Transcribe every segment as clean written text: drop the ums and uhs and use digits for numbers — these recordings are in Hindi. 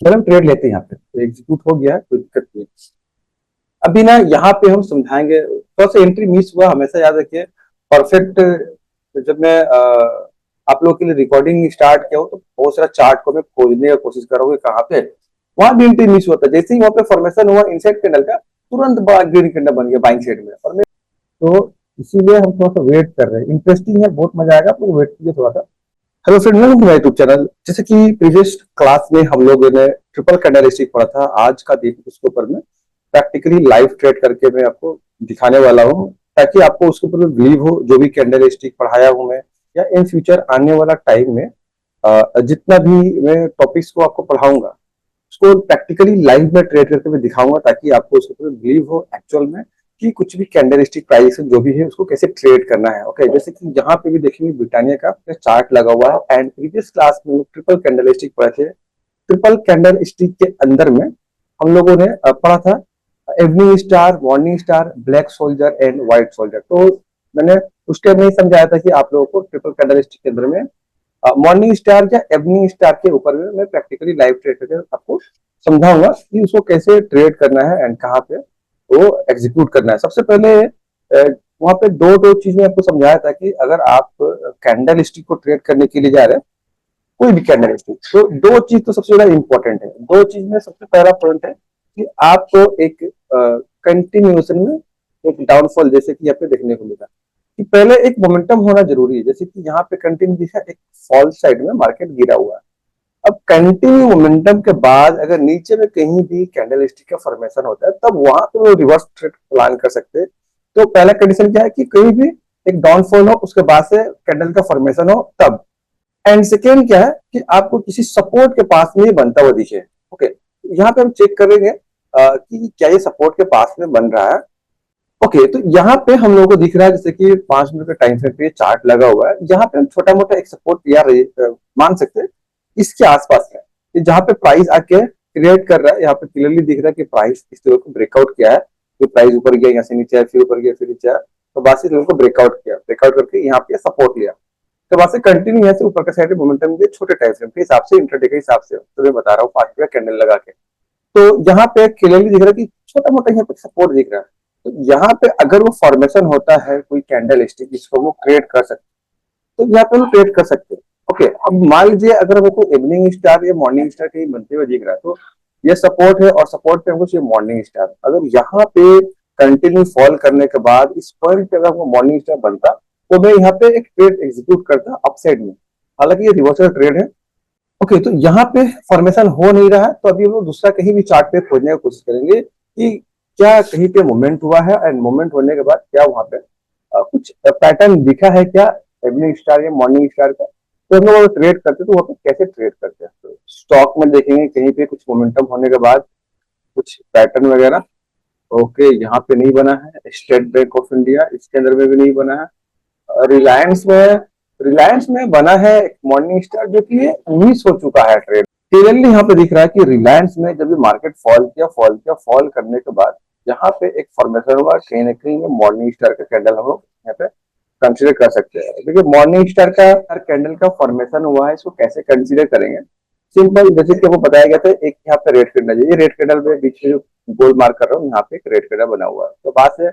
फिर हम ट्रेड लेते हैं, यहाँ पे एग्जीक्यूट हो गया है, कोई दिक्कत नहीं है। अभी ना यहाँ पे हम समझाएंगे, थोड़ा सा एंट्री मिस हुआ, हमेशा याद रखिए। परफेक्ट जब मैं आप लोगों के लिए रिकॉर्डिंग स्टार्ट किया हूँ तो बहुत सारा चार्ट को मैं खोजने की कोशिश कर रहा हूँ कहाँ पे, वहां भी एंट्री मिस होता है। जैसे ही वहां पे फॉर्मेशन हुआ इनसाइड कैंडल का, तुरंत बड़ा ग्रीन कैंडल बन गया बाइंग साइड में, और मैं तो इसीलिए हम थोड़ा सा वेट कर रहे हैं। इंटरेस्टिंग है, बहुत मजा आएगा, आपको वेट कीजिए थोड़ा सा। Hello friend, welcome to my YouTube channel. जैसे कि प्रीवियस क्लास में हम लोगों ने ट्रिपल कैंडलस्टिक पढ़ा था, आज का दिन उसके ऊपर में प्रैक्टिकली लाइव ट्रेड करके मैं आपको दिखाने वाला हूँ, ताकि आपको उसके ऊपर में बिलीव हो। जो भी कैंडलस्टिक पढ़ाया हूँ मैं, या इन फ्यूचर आने वाला टाइम में जितना भी मैं टॉपिक्स को आपको पढ़ाऊंगा, उसको प्रैक्टिकली लाइव में ट्रेड करके मैं दिखाऊंगा, ताकि आपको उसके ऊपर बिलीव हो एक्चुअल में कि कुछ भी कैंडलस्टिक प्राइस जो भी है उसको कैसे ट्रेड करना है। ओके, जैसे कि यहाँ पे भी देखेंगे ब्रिटानिया का चार्ट लगा हुआ है, एंड प्रीवियस क्लास में ट्रिपल कैंडलस्टिक पढ़े थे। ट्रिपल कैंडल स्टिक के अंदर में हम लोगों ने पढ़ा था evening star, morning star, black soldier and white soldier. तो मैंने उस टाइम नहीं समझाया था कि आप लोगों को ट्रिपल कैंडल स्टिक के अंदर में मॉर्निंग स्टार या इवनिंग स्टार के ऊपर में मैं प्रैक्टिकली लाइव ट्रेड करके आपको समझाऊंगा कि उसको कैसे ट्रेड करना है एंड कहाँ पे वो एग्जीक्यूट करना है। सबसे पहले वहां पे दो दो चीज में आपको समझाया था कि अगर आप कैंडल स्टिक को ट्रेड करने के लिए जा रहे हैं, कोई भी कैंडल स्टिक, तो दो चीज तो सबसे ज्यादा इंपॉर्टेंट है। दो चीज में सबसे पहला पॉइंट है कि आपको एक कंटिन्यूएशन में एक डाउनफॉल जैसे कि यहाँ पे देखने को मिला, कि पहले एक मोमेंटम होना जरूरी है। जैसे कि यहाँ पे कंटिन्यू दिखा, एक फॉल साइड में मार्केट गिरा हुआ है। अब कंटिन्यू मोमेंटम के बाद अगर नीचे में कहीं भी कैंडल स्टिक का फॉर्मेशन होता है, तब वहां पे वो रिवर्स ट्रेड प्लान कर सकते हैं। तो पहला कंडीशन क्या है कि कहीं भी एक डाउनफॉल हो, उसके बाद से कैंडल का फॉर्मेशन हो, तब। एंड सेकेंड क्या है कि आपको किसी सपोर्ट के पास में बनता हुआ दिखे। ओके, यहाँ पे हम चेक करेंगे कि क्या ये सपोर्ट के पास में बन रहा है। ओके, तो यहाँ पे हम लोगों को दिख रहा है जैसे कि 5 मिनट का टाइम फ्रेम पे चार्ट लगा हुआ है। यहाँ पे हम छोटा मोटा एक सपोर्ट या मान सकते हैं इसके आसपास है, कि जहाँ पे प्राइस आके क्रिएट कर रहा है। यहाँ पे क्लियरली दिख रहा है कि प्राइस इस लेवल को ब्रेकआउट किया है, कि प्राइस ऊपर गया, यहाँ से नीचे आया, फिर ऊपर गया, फिर नीचे आया, तो बस इस लेवल को ब्रेकआउट किया, ब्रेकआउट करके यहाँ पे सपोर्ट लिया, तो वहां से कंटिन्यू यहाँ से ऊपर का साइड मोमेंटम के छोटे टाइम फ्रेम के हिसाब से, इंटरडे के हिसाब से तो मैं बता रहा हूँ 5 का कैंडल लगा के। तो यहाँ पे क्लियरली दिख रहा है कि छोटा मोटा यहाँ पे सपोर्ट दिख रहा है। तो यहाँ पे अगर वो फॉर्मेशन होता है कोई कैंडल स्टिक, जिसको वो क्रिएट कर सकते, तो यहाँ पे हम क्रिएट कर सकते हैं। ओके, अब मान लीजिए अगर हमको इवनिंग स्टार या मॉर्निंग स्टार कहीं बनते हुए दिख रहा है, तो ये सपोर्ट है और सपोर्ट पे हमको चाहिए मॉर्निंग स्टार। अगर यहाँ पे कंटिन्यू फॉल करने के बाद इस पॉइंट पे अगर हमको मॉर्निंग स्टार बनता, तो मैं यहाँ पे एक ट्रेड एग्जीक्यूट करता अपसाइड में। हालांकि ये रिवर्सल ट्रेड है। ओके, तो यहाँ पे फॉर्मेशन हो नहीं रहा है, तो अभी हम लोग दूसरा कहीं भी चार्ट पे खोजने की कोशिश करेंगे कि क्या कहीं पे मूवमेंट हुआ है, एंड मूवमेंट होने के बाद क्या वहां पे कुछ पैटर्न दिखा है क्या, इवनिंग स्टार या मॉर्निंग स्टार का। तो हम लोग ट्रेड करते हैं, तो वहाँ पे कैसे ट्रेड करते हैं, तो स्टॉक में देखेंगे कहीं पे कुछ मोमेंटम होने के बाद कुछ पैटर्न वगैरह। ओके, यहाँ पे नहीं बना है। स्टेट बैंक ऑफ इंडिया, इसके अंदर में भी नहीं बना है। रिलायंस में बना है एक मॉर्निंग स्टार, जो कि ये मिस हो चुका है ट्रेड। क्लियरली यहाँ पे दिख रहा है कि रिलायंस में जब भी मार्केट फॉल करने के बाद यहाँ पे एक फॉर्मेशन हुआ, कहीं ना कहीं मॉर्निंग स्टार का कैंडल हम लोग यहाँ पे कंसिडर कर सकते हैं। देखिए, मॉर्निंग स्टार का कैंडल का फॉर्मेशन हुआ है, इसको कैसे कंसिडर करेंगे। सिंपल, जैसे कि आपको बताया गया था, एक यहाँ पे रेड कैंडल, ये रेड कैंडल में बीच में जो गोल मार्क कर रहा हूँ, यहाँ पे एक रेड कैंडल बना हुआ है। तो बात से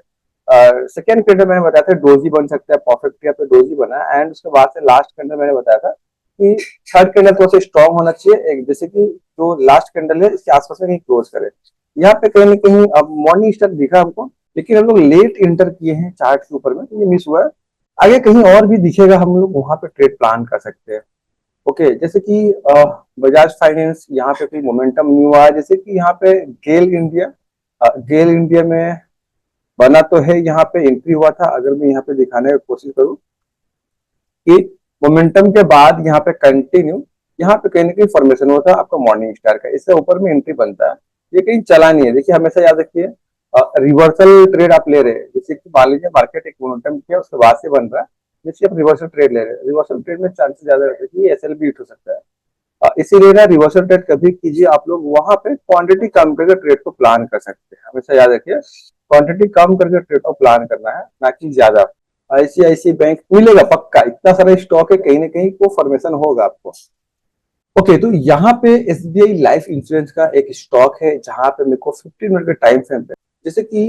सेकेंड कैंडल मैंने बताया था डोजी बन सकता है, परफेक्ट यहाँ पे डोजी बना, एंड उसके बाद से लास्ट कैंडल मैंने बताया था कि थर्ड कैंडल थोड़ा सा स्ट्रॉन्ग होना चाहिए, एक जैसे कि जो लास्ट कैंडल है इसके आसपास में कहीं क्लोज करे। यहाँ पे कहीं ना कहीं अब मॉर्निंग स्टार दिखा हमको, लेकिन हम लोग लेट इंटर किए हैं चार्ट के ऊपर में, तो ये मिस हुआ है। आगे कहीं और भी दिखेगा, हम लोग वहां पे ट्रेड प्लान कर सकते हैं। ओके, जैसे कि बजाज फाइनेंस, यहाँ पे कोई मोमेंटम नहीं हुआ है। जैसे कि यहाँ पे गेल इंडिया में बना तो है, यहाँ पे एंट्री हुआ था। अगर मैं यहाँ पे दिखाने की कोशिश करूँ कि मोमेंटम के बाद यहाँ पे कंटिन्यू, यहाँ पे कहीं ना कहीं फॉर्मेशन होता है आपका मॉर्निंग स्टार का, इससे ऊपर में एंट्री बनता है। ये कहीं चला नहीं है। देखिए, हमेशा याद रखिए, रिवर्सल ट्रेड आप ले रहे हैं, जैसे कि मान लीजिए मार्केट एक मोमेंटम किया, उसके बाद से बन रहा है, जैसे आप रिवर्सल ट्रेड ले रहे हैं, रिवर्सल ट्रेड में चांसेस ज्यादा रहते हैं कि एसएल भी हिट हो सकता है। इसीलिए ना रिवर्सल ट्रेड कभी कीजिए आप लोग वहां पे क्वांटिटी कम करके ट्रेड को प्लान कर सकते हैं। हमेशा याद रखिए, क्वांटिटी कम करके ट्रेड को प्लान करना है, ना कि ज्यादा। आईसीआईसी बैंक मिलेगा पक्का, इतना सारा स्टॉक है, कहीं ना कहीं को फॉर्मेशन होगा आपको। ओके, तो यहाँ पे एसबीआई लाइफ इंश्योरेंस का एक स्टॉक है जहां पे मेरे को 15 मिनट के टाइम फ्रेम पे जैसे कि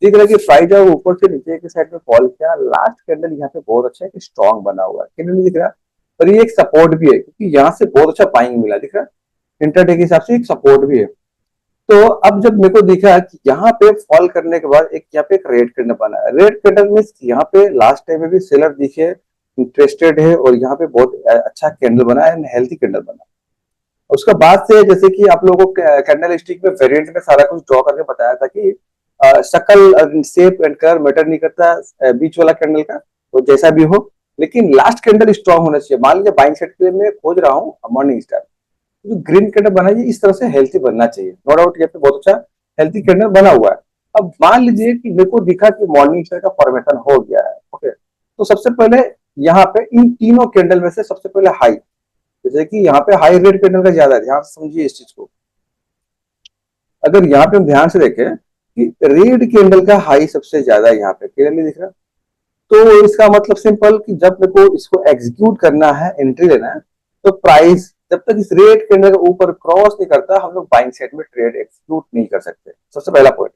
दिख रहा है कि प्राइस जो है ऊपर से नीचे के साइड में फॉल किया, लास्ट कैंडल यहाँ पे बहुत अच्छा है, स्ट्रॉन्ग बना हुआ है, कैंडल दिख रहा है। और ये एक सपोर्ट भी है क्योंकि यहाँ से बहुत अच्छा बाइंग मिला, दिख रहा है, इंटरडे के हिसाब से एक सपोर्ट भी है। तो अब जब मेरे को दिखा कि यहाँ पे फॉल करने के बाद एक यहाँ पे एक रेड कैंडल बना है, रेड कैंडल में यहाँ पे लास्ट टाइम में भी सेलर दिखे, इंटरेस्टेड है, और यहाँ पे बहुत अच्छा कैंडल बना है, हेल्थी कैंडल बना। उसका बाद से जैसे कि आप लोगों को कैंडल स्टिक में वेरिएंट में सारा कुछ ड्रॉ करके बताया था कि शक्ल शेप एंड कलर मैटर नहीं करता, बीच वाला कैंडल का वो जैसा भी हो, लेकिन लास्ट कैंडल स्ट्रॉन्ग होना चाहिए। मान लीजिए बाइंग सेट के लिए मैं खोज रहा हूँ मॉर्निंग स्टार, जो ग्रीन कैंडल बना है इस तरह से हेल्थी बनना चाहिए, नो डाउट यहाँ पे बहुत अच्छा हेल्थी कैंडल बना हुआ है। अब मान लीजिए कि मेरे को दिखा कि मॉर्निंग स्टार का फॉर्मेशन हो गया है, ओके, तो सबसे पहले यहाँ पे इन तीनों कैंडल में से सबसे पहले हाई, जैसे कि यहाँ पे हाई रेड कैंडल का ज्यादा है, ध्यान से समझिए इस चीज को। अगर यहाँ पे हम ध्यान से देखें कि रेड कैंडल का हाई सबसे ज्यादा है, यहाँ पे क्लियरली दिख रहा है, तो इसका मतलब सिंपल कि जब मेरे को इसको एग्जीक्यूट करना है, एंट्री लेना है, तो प्राइस जब तक इस रेड कैंडल के ऊपर क्रॉस नहीं करता हम लोग बाइंग साइड में ट्रेड एग्जीक्यूट नहीं कर सकते। सबसे पहला पॉइंट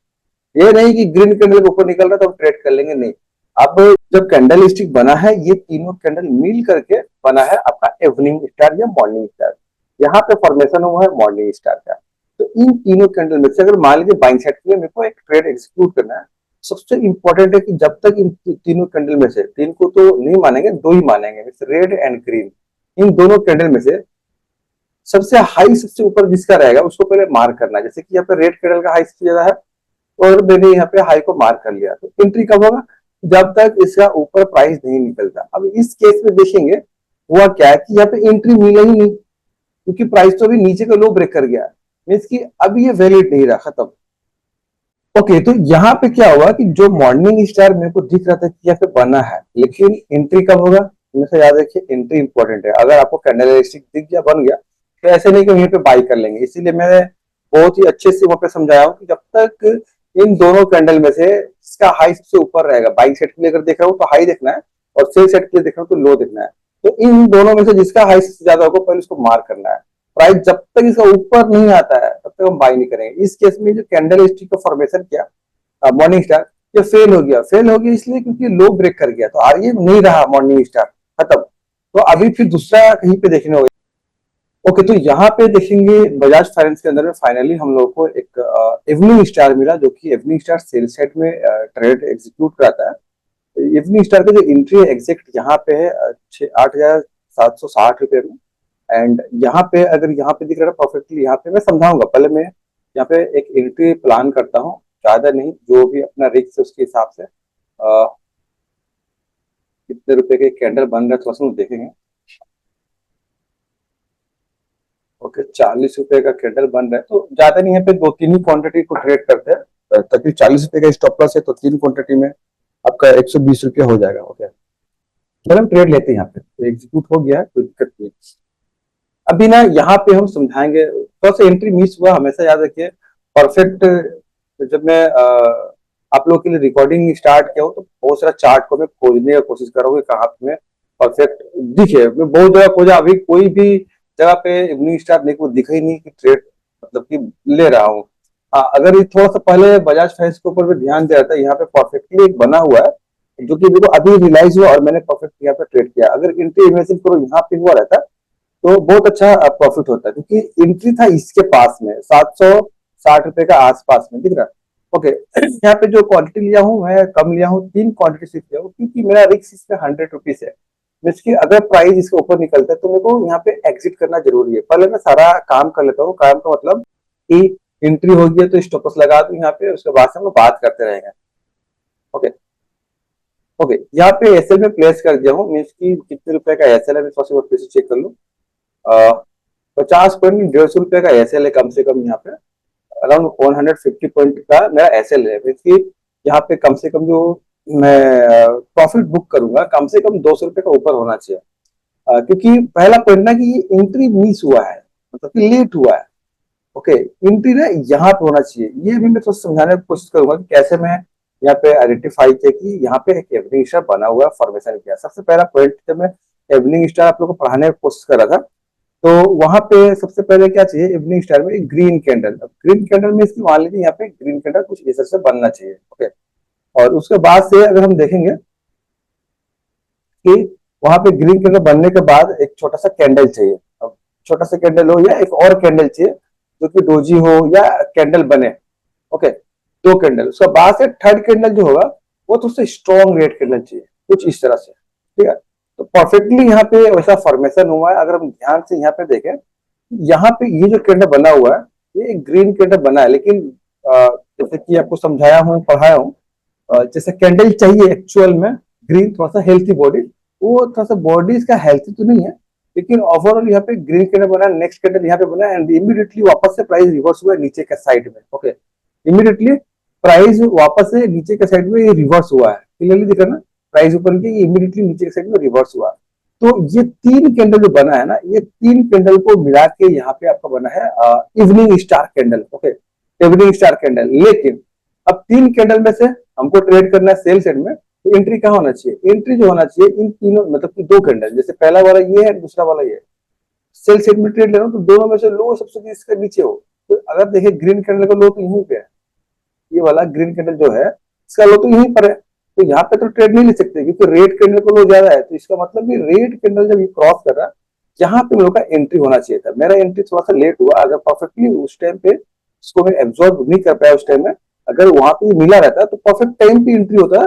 ये नहीं कि ग्रीन कैंडल के ऊपर निकल रहा तो हम ट्रेड कर लेंगे, नहीं। अब जब कैंडल स्टिक बना है, ये तीनों कैंडल मिल करके बना है आपका इवनिंग स्टार या मॉर्निंग स्टार, यहाँ पे फॉर्मेशन हुआ है मॉर्निंग स्टार का। तो इन तीनों कैंडल में से अगर मान लीजिए बाइंग साइड के लिए मेरे को एक ट्रेड एग्जीक्यूट करना है, सबसे इंपॉर्टेंट है कि जब तक इन तीनों कैंडल में से, तीन को तो नहीं मानेंगे, दो ही मानेंगे, रेड एंड ग्रीन, इन दोनों कैंडल में से सबसे हाई सबसे ऊपर जिसका रहेगा उसको पहले मार्क करना है। जैसे कि यहाँ पे रेड कैंडल का हाई सबसे ज्यादा है और मैंने यहाँ पे हाई को मार्क कर लिया, तो एंट्री कब होगा, जब तक इसका ऊपर प्राइस नहीं निकलता। अब इस केस में देखेंगे हुआ क्या है कि यहाँ पे एंट्री मिला ही नहीं, क्योंकि प्राइस तो अभी नीचे का लो ब्रेक कर गया, मीन्स की अब ये वैलिड नहीं रहा, खत्म। ओके, तो यहाँ पे क्या हुआ कि जो मॉर्निंग स्टार मेरे को दिख रहा था कि यहाँ पे बना है, लेकिन एंट्री कब होगा, हमेशा याद रखिए एंट्री इंपॉर्टेंट है। अगर आपको कैंडल स्टिक दिख गया, बन गया, तो ऐसे नहीं कि वहीं पे बाई कर लेंगे। इसीलिए मैं बहुत ही अच्छे से वहां पे समझाया हूँ कि जब तक इन दोनों कैंडल में से इसका हाई सबसे ऊपर रहेगा, बाइंग सेट के लिए अगर देख रहा हूँ तो हाई देखना है, और सेल सेट के लिए देख रहा हूँ तो लो देखना है। तो इन दोनों में से जिसका हाई सबसे ज्यादा होगा पहले उसको मार्क करना है। प्राइस जब तक इसका ऊपर नहीं आता है तब तक हम बाई नहीं करेंगे। इस केस में जो कैंडल स्टिक का फॉर्मेशन किया मॉर्निंग स्टार, ये फेल हो गया। फेल हो गया इसलिए क्योंकि लो ब्रेक कर गया, तो आर ये नहीं रहा मॉर्निंग स्टार, खत्म। तो अभी फिर दूसरा कहीं पे देखने होगा। ओके, तो यहाँ पे देखेंगे बजाज फाइनेंस के अंदर में फाइनली हम लोग को एक इवनिंग स्टार मिला, जो कि इवनिंग स्टार सेल सेट में ट्रेड एग्जीक्यूट कराता है। इवनिंग स्टार का जो एंट्री है एग्जैक्ट यहाँ पे है 8,760 रुपए में। एंड यहाँ पे अगर यहाँ पे दिख रहा है परफेक्टली, यहाँ पे मैं समझाऊंगा, पहले मैं यहाँ पे एक एंट्री प्लान करता हूँ, ज्यादा नहीं, जो भी अपना रिस्क है उसके हिसाब से कितने रुपए के कैंडल बन रहा है थोड़ा सा देखेंगे। ओके, 40 रुपए का कैंडल बन रहा है, तो ज्यादा नहीं, यहाँ पे दो तीन ही क्वांटिटी को ट्रेड करते हैं, ताकि 40 रुपए का स्टॉप लॉस है तो तीन क्वांटिटी में आपका 120 रुपया हो जाएगा। ओके, चलो हम ट्रेड लेते हैं, यहाँ पे एग्जीक्यूट हो गया है, कोई दिक्कत नहीं। अभी ना यहाँ पे हम समझाएंगे, थोड़ा सा एंट्री मिस हुआ, हमेशा याद रखिए परफेक्ट। जब मैं आप लोग के लिए रिकॉर्डिंग स्टार्ट किया हूँ तो बहुत सारा चार्ट को मैं खोजने की कोशिश कर रहा हूँ कहाँ पे मैं परफेक्ट दिखे। मैं बहुत जगह खोजा, अभी कोई भी जगह पे इवनिंग स्टार मेरे को दिखा ही नहीं कि ट्रेड मतलब कि ले रहा हूँ। अगर ये थोड़ा सा पहले बजाज फाइनेंस के ऊपर भी ध्यान दिया था, यहाँ पे परफेक्टली एक बना हुआ है जो कि मेरे को अभी रियलाइज हुआ और मैंने परफेक्ट यहाँ पे ट्रेड किया। अगर एंट्री इमेजिन करो यहाँ पे हुआ रहता तो बहुत अच्छा प्रॉफिट होता है, क्योंकि एंट्री था इसके पास में 760 रुपए का आसपास में, दिख रहा है। ओके, यहाँ पे जो क्वांटिटी लिया हूँ मैं कम लिया हूँ, तीन क्वांटिटी सिर्फ लिया हूँ, क्योंकि मेरा रिस्क इसमें 100 रुपीज है। जिसकी अगर प्राइस इसके ऊपर निकलता है तो मेरे को यहाँ पे एग्जिट करना जरूरी है। पहले मैं सारा काम कर लेता हूँ, काम का मतलब कि एंट्री हो गई तो स्टॉप लॉस लगा दूं यहाँ पे, उसके बाद से हम बात करते रहेंगे। ओके, ओके, यहाँ पे एसएल में प्लेस कर दिया हूँ, मीन्स की कितने रुपए का एसएल है मैं थोड़ा सा फिर से चेक कर लूँ। 50 पॉइंट 150 रुपए का एसएल है कम से कम, यहाँ पे अराउंड 150 पॉइंट का मेरा एसएल है। इसकी यहाँ पे कम से कम जो मैं प्रॉफिट बुक करूंगा कम से कम 200 रुपए का ऊपर होना चाहिए, क्योंकि पहला पॉइंट ना कि ये एंट्री मिस हुआ है, मतलब कि लेट हुआ है। ओके, एंट्री ना यहाँ पे होना चाहिए, ये भी मैं थोड़ा समझाने की कोशिश करूंगा कि कैसे मैं यहाँ पे आइडेंटिफाई किया कि यहाँ पे एक इवनिंग स्टार बना हुआ है, फॉर्मेशन किया। सबसे पहला पॉइंट जब मैं इवनिंग स्टार आप लोग को पढ़ाने की कोशिश कर रहा था तो वहां पे सबसे पहले क्या चाहिए, इवनिंग स्टार में एक ग्रीन कैंडल। अब ग्रीन कैंडल में इसकी मान लीजिए यहाँ पे ग्रीन कैंडल कुछ इस तरह से बनना चाहिए। ओके, और उसके बाद से अगर हम देखेंगे कि वहां पे ग्रीन कैंडल बनने के बाद एक छोटा सा कैंडल चाहिए। अब छोटा सा कैंडल हो या एक और कैंडल चाहिए जो कि डोजी हो या कैंडल बने। ओके, दो कैंडल, उसके बाद से थर्ड कैंडल जो होगा वो तो उससे स्ट्रॉन्ग रेड कैंडल चाहिए, कुछ इस तरह से। ठीक है, तो परफेक्टली यहाँ पे वैसा फॉर्मेशन हुआ है। अगर हम ध्यान से यहाँ पे देखें, यहाँ पे ये जो कैंडल बना हुआ है ये एक ग्रीन कैंडल बना है, लेकिन जैसे कि आपको समझाया हूँ, पढ़ाया हूँ, जैसे कैंडल चाहिए एक्चुअल में ग्रीन, थोड़ा सा हेल्थी बॉडी, वो थोड़ा सा बॉडी इसका हेल्थी तो नहीं है, लेकिन ओवरऑल यहाँ पे ग्रीन कैंडल बना, नेक्स्ट कैंडल यहाँ पे बना एंड इमीडिएटली वापस से प्राइस रिवर्स हुआ नीचे के साइड में। ओके, इमीडिएटली प्राइस वापस से नीचे के साइड में ये रिवर्स हुआ है, क्लियरली दिख रहा है ना, प्राइस ऊपर की इमीडिएटली नीचे के साइड में रिवर्स हुआ। तो ये तीन कैंडल जो बना है ना, ये तीन कैंडल को मिला के यहाँ पे आपका बना है evening star candle. Okay, evening star candle. लेकिन अब तीन कैंडल में से हमको ट्रेड करना है सेल साइड में, तो एंट्री कहाँ होना चाहिए, एंट्री जो होना चाहिए इन तीनों, मतलब कि दो कैंडल, जैसे पहला वाला ये है, दूसरा वाला ये है, सेल साइड में ट्रेड ले रहा हूँ तो दोनों में से लो सबसे इसका नीचे हो। तो अगर देखें ग्रीन कैंडल का लो तो यहीं पे है, ये वाला ग्रीन कैंडल जो है इसका लो तो यहीं पर है, तो यहाँ पे तो ट्रेड नहीं ले सकते क्योंकि रेड कैंडल का लो ज्यादा है। तो इसका मतलब कि रेड कैंडल जब ये क्रॉस कर रहा है, यहाँ पे मेरे का एंट्री होना चाहिए था। मेरा एंट्री थोड़ा सा लेट हुआ, अगर परफेक्टली उस टाइम पे इसको मैं एब्जॉर्ब नहीं कर पाया उस टाइम में, अगर वहां पे मिला रहता तो परफेक्ट टाइम पे एंट्री होता।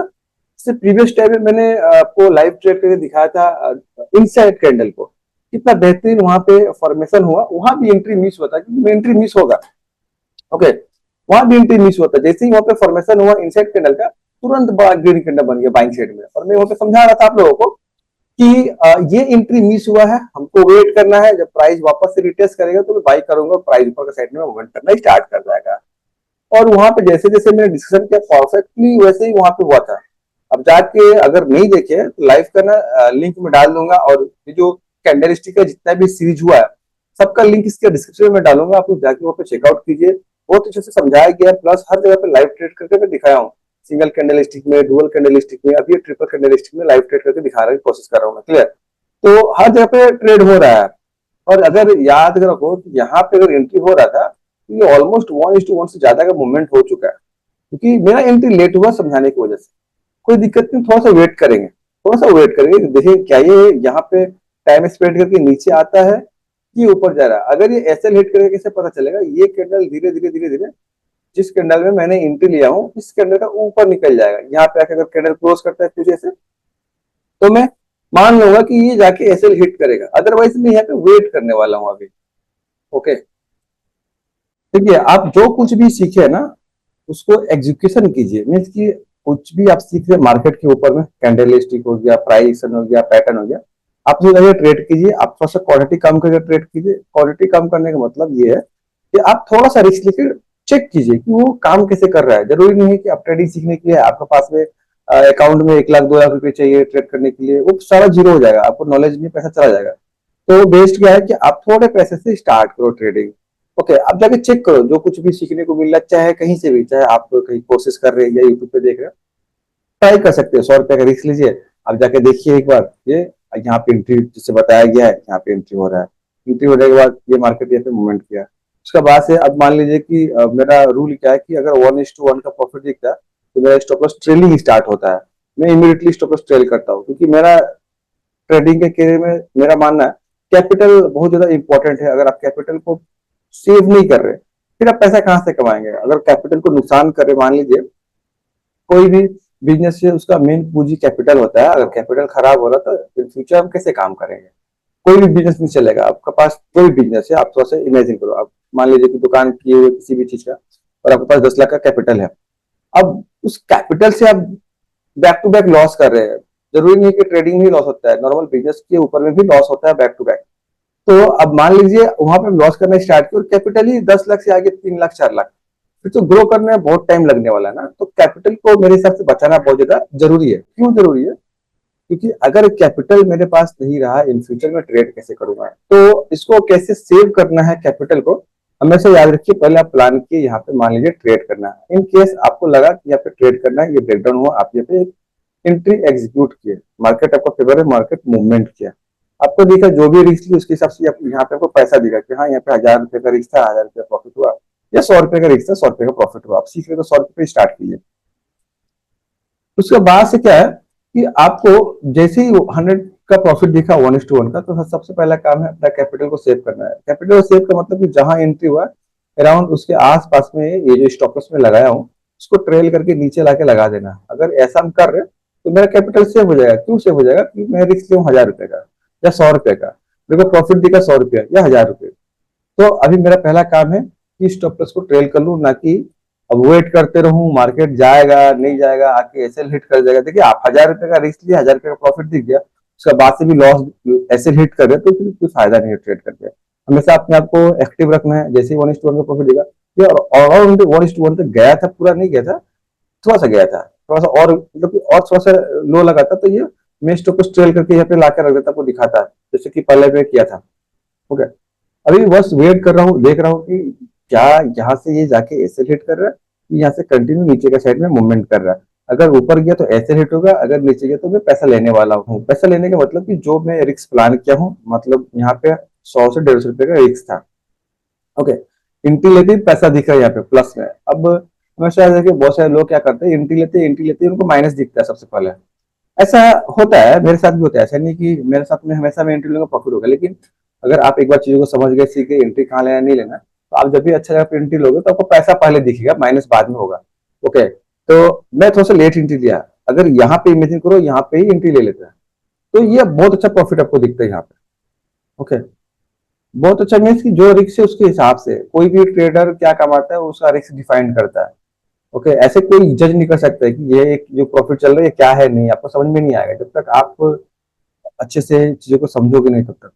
इससे प्रीवियस टाइम में मैंने आपको लाइव ट्रेड करके दिखाया था इनसाइड कैंडल को, कितना बेहतरीन वहां पे फॉर्मेशन हुआ, वहां भी एंट्री मिस हुआ था क्योंकि एंट्री मिस होगा। ओके, वहां भी एंट्री मिस हुआ था, जैसे ही वहां पे फॉर्मेशन हुआ इनसाइड कैंडल का, तुरंत बड़ा ग्रीन कैंडल बन गया बाइंग साइड में। और मैं वहां पे समझा रहा था आप लोगों को कि ये एंट्री मिस हुआ है, हमको वेट करना है, जब प्राइस वापस से रिटेस्ट करेगा तो मैं बाई करूंगा, प्राइस ऊपर के साइड में मूवमेंट करना स्टार्ट कर जाएगा। और वहां पे जैसे जैसे मैंने डिस्कशन किया परफेक्टली वैसे ही वहां पे हुआ था। अब जाके अगर नहीं देखे तो लाइव का ना लिंक में डाल दूंगा, और ये जो कैंडल स्टिक का जितना भी सीरीज हुआ है सबका लिंक इसके डिस्क्रिप्शन में डालूंगा, आप लोग जाके वहाँ पे चेकआउट कीजिए। बहुत अच्छे से समझाया गया है, प्लस हर जगह पे लाइव ट्रेड करके मैं दिखाया हूँ, सिंगल कैंडल स्टिक में, डुअल कैंडल स्टिक में, अभी ट्रिपल कैंडल स्टिक में लाइव ट्रेड करके दिखाने की कोशिश कर रहा हूँ मैं। क्लियर, तो हर जगह पे ट्रेड हो रहा है। और अगर याद रखो कि यहाँ पे अगर एंट्री हो रहा था तो ये ऑलमोस्ट 1:1 से ज्यादा का मूवमेंट हो चुका है, क्योंकि मेरा एंट्री लेट हुआ समझाने की वजह से। कोई दिक्कत नहीं, थोड़ा सा वेट करेंगे, थोड़ा सा वेट करेंगे, देखिए क्या ये यहाँ पे टाइम स्पेंड करके नीचे आता है कि ऊपर जा रहा है। अगर ये एसएल हिट करेगा कैसे पता चलेगा, ये कैंडल धीरे धीरे धीरे धीरे जिस कैंडल में मैंने एंट्री लिया हूँ इस कैंडल का ऊपर निकल जाएगा। यहाँ पे आके अगर कैंडल क्लोज करता है कुछ ऐसे, तो मैं मान लूंगा कि ये जाके एसएल हिट करेगा, अदरवाइज मैं यहाँ पे वेट करने वाला हूँ अभी। ओके, देखिए आप जो कुछ भी सीखे ना उसको एग्जीक्यूशन कीजिए। मीन्स की कुछ भी आप सीख रहे मार्केट के ऊपर में, कैंडल स्टिक हो गया, प्राइस एक्शन हो गया, पैटर्न हो गया, आप जो जगह ट्रेड कीजिए, आप थोड़ा सा क्वालिटी कम करके ट्रेड कीजिए। क्वालिटी कम करने का मतलब ये है कि आप थोड़ा सा रिस्क लेके चेक कीजिए कि वो काम कैसे कर रहा है। जरूरी नहीं है कि आप ट्रेडिंग सीखने के लिए आपके पास में अकाउंट में 1 लाख 2 लाख रुपए चाहिए ट्रेड करने के लिए, वो सारा जीरो हो जाएगा, आपको नॉलेज में पैसा चला जाएगा। तो बेस्ट क्या है कि आप थोड़े पैसे से स्टार्ट करो ट्रेडिंग। ओके, आप जाके चेक करो जो कुछ भी सीखने को मिल रहा है, चाहे कहीं से भी, चाहे आप कहीं कोशिश कर रहे हैं या यूट्यूब पे देख रहे हैं, ट्राई कर सकते हो। 100 रुपए का रिस्क लीजिए, आप जाके देखिए एक बार, ये यहाँ पे एंट्री जिससे बताया गया है यहाँ पे एंट्री हो रहा है, एंट्री होने के बाद ये मार्केट यहाँ पे मूवमेंट किया, उसके बाद से अब मान लीजिए कि मेरा रूल क्या है कि अगर 1:1 का प्रॉफिट दिखता है तो मेरा स्टॉप लॉस ट्रेलिंग स्टार्ट होता है, मैं इमीडिएटली स्टॉप लॉस ट्रेल करता हूँ, क्योंकि मेरा ट्रेडिंग के करियर में मेरा मानना है कैपिटल बहुत ज्यादा इंपॉर्टेंट है। अगर आप कैपिटल को सेव नहीं कर रहे फिर आप पैसा कहाँ से कमाएंगे। अगर कैपिटल को नुकसान कर रहे, मान लीजिए कोई भी बिजनेस से उसका मेन पूंजी कैपिटल होता है, अगर कैपिटल खराब हो रहा तो इन फ्यूचर हम कैसे काम करेंगे, कोई भी बिजनेस नहीं चलेगा। आपके पास कोई भी बिजनेस है, आप थोड़ा सा इमेजिन करो, आप मान लीजिए कि दुकान किए हुए किसी भी चीज का और आपके पास 10 लाख का कैपिटल है, अब उस कैपिटल से आप बैक टू बैक लॉस कर रहे हैं। जरूरी नहीं कि ट्रेडिंग में ही लॉस होता है, नॉर्मल बिजनेस के ऊपर में भी लॉस होता है बैक टू बैक। तो अब मान लीजिए वहां पे लॉस करना स्टार्ट किया और कैपिटल ही 10 लाख से आगे 3 लाख 4 लाख, फिर तो ग्रो करने में बहुत टाइम लगने वाला है ना। तो कैपिटल को मेरे हिसाब से बचाना बहुत ज्यादा जरूरी है। क्यों जरूरी है, क्योंकि अगर कैपिटल मेरे पास नहीं रहा इन फ्यूचर में ट्रेड कैसे करूंगा। तो इसको कैसे सेव करना है कैपिटल को, हमेशा याद रखिए, पहले आप प्लान किए यहाँ पे मान लीजिए ट्रेड करना है, इन केस आपको लगा कि यहाँ पे ट्रेड करना है, ये ब्रेकडाउन हुआ, आप यहाँ पे एक एंट्री एग्जीक्यूट किए, मार्केट आपका फेवर है, मार्केट मूवमेंट किया, आपको दिखा जो भी रिस्क ली उसके हिसाब से यहाँ पे आपको पैसा दिखा कि हाँ यहाँ पे 1000 रुपए का रिस्क था, 1000 रुपया प्रॉफिट हुआ, या 100 रुपए का रिस्क था, 100 रुपए का प्रॉफिट हुआ। आप सीख रहे तो 100 रुपए स्टार्ट कीजिए। उसके बाद से क्या है कि आपको जैसे ही 100 का प्रॉफिट दिखा 1:1 का, तो सबसे पहला काम है अपना कैपिटल को सेव करना है। कैपिटल को सेव का मतलब कि जहां एंट्री हुआ अराउंड उसके आसपास में ये जो स्टॉप लॉस में लगाया हूँ उसको ट्रेल करके नीचे लाके लगा देना। अगर ऐसा हम कर रहे हैं तो मेरा कैपिटल सेव हो जाएगा। क्यों सेव हो जाएगा? क्योंकि मैं रिस्क लिया 1000 रुपए का या 100 रुपए का, मेरे को प्रॉफिट दिखा 100 रुपया या 1000 रुपये। तो अभी मेरा पहला काम है कि स्टॉप लॉस को ट्रेल कर लूं, ना कि अब वेट करते रहूं मार्केट जाएगा नहीं जाएगा आके एसएल हिट कर जाएगा। देखिए आप 1000 रुपए का रिस्क लिया, 1000 रुपए का प्रॉफिट दिख गया, उसके बाद से भी लॉस एसएल हिट कर रहे तो फिर कोई फायदा नहीं है ट्रेड करके। हमेशा अपने आप को एक्टिव रखना है। जैसे ही 1:1 का प्रॉफिट दिखा, ये अराउंड 1:1 तक गया था, पूरा नहीं गया था, थोड़ा सा गया था, थोड़ा सा और मतलब और थोड़ा सा लो लगा था, तो ये मैं स्टॉप को ट्रेल करके यहाँ पे लाकर रख देता, आपको दिखाता है जैसे कि पहले में किया था। ओके, अभी बस वेट कर रहा हूँ, देख रहा हूँ कि क्या यहाँ से ये जाके ऐसे हिट कर रहा है, यहाँ से कंटिन्यू नीचे का साइड में मूवमेंट कर रहा है। अगर ऊपर गया तो ऐसे हिट होगा, अगर नीचे गया तो मैं पैसा लेने वाला हूँ। पैसा लेने का मतलब कि जो मैं रिस्क प्लान किया हूँ, मतलब यहाँ पे 100 से 150 रुपए का रिस्क था। ओके, एंट्री लेते ही पैसा दिख रहा है यहाँ पे प्लस में। अब हमेशा देखिए बहुत सारे लोग क्या करते हैं, एंट्री लेते ही उनको माइनस दिखता है सबसे पहले। ऐसा होता है, मेरे साथ भी होता है। ऐसा नहीं कि मेरे साथ में हमेशा में एंट्री लूंगा प्रॉफिट होगा, लेकिन अगर आप एक बार चीजों को समझ गए, सीख गए एंट्री कहाँ लेना नहीं लेना, तो आप जब भी अच्छा जगह पे एंट्री लोगे तो आपको पैसा पहले दिखेगा, माइनस बाद में होगा। ओके, तो मैं थोड़ा सा लेट एंट्री लिया। अगर यहाँ पे इमेजिन करो यहाँ पे ही एंट्री ले लेते हैं तो ये बहुत अच्छा प्रॉफिट आपको दिखता है यहाँ पे। ओके, बहुत अच्छा मीन्स कि जो रिस्क है उसके हिसाब से कोई भी ट्रेडर क्या कमाता है उसका रिस्क डिफाइन करता है। ओके, ऐसे कोई जज नहीं कर सकता है कि ये एक जो प्रॉफिट चल रहा है क्या है, नहीं आपको समझ में नहीं आएगा जब तक आप अच्छे से चीजों को समझोगे नहीं तब तक।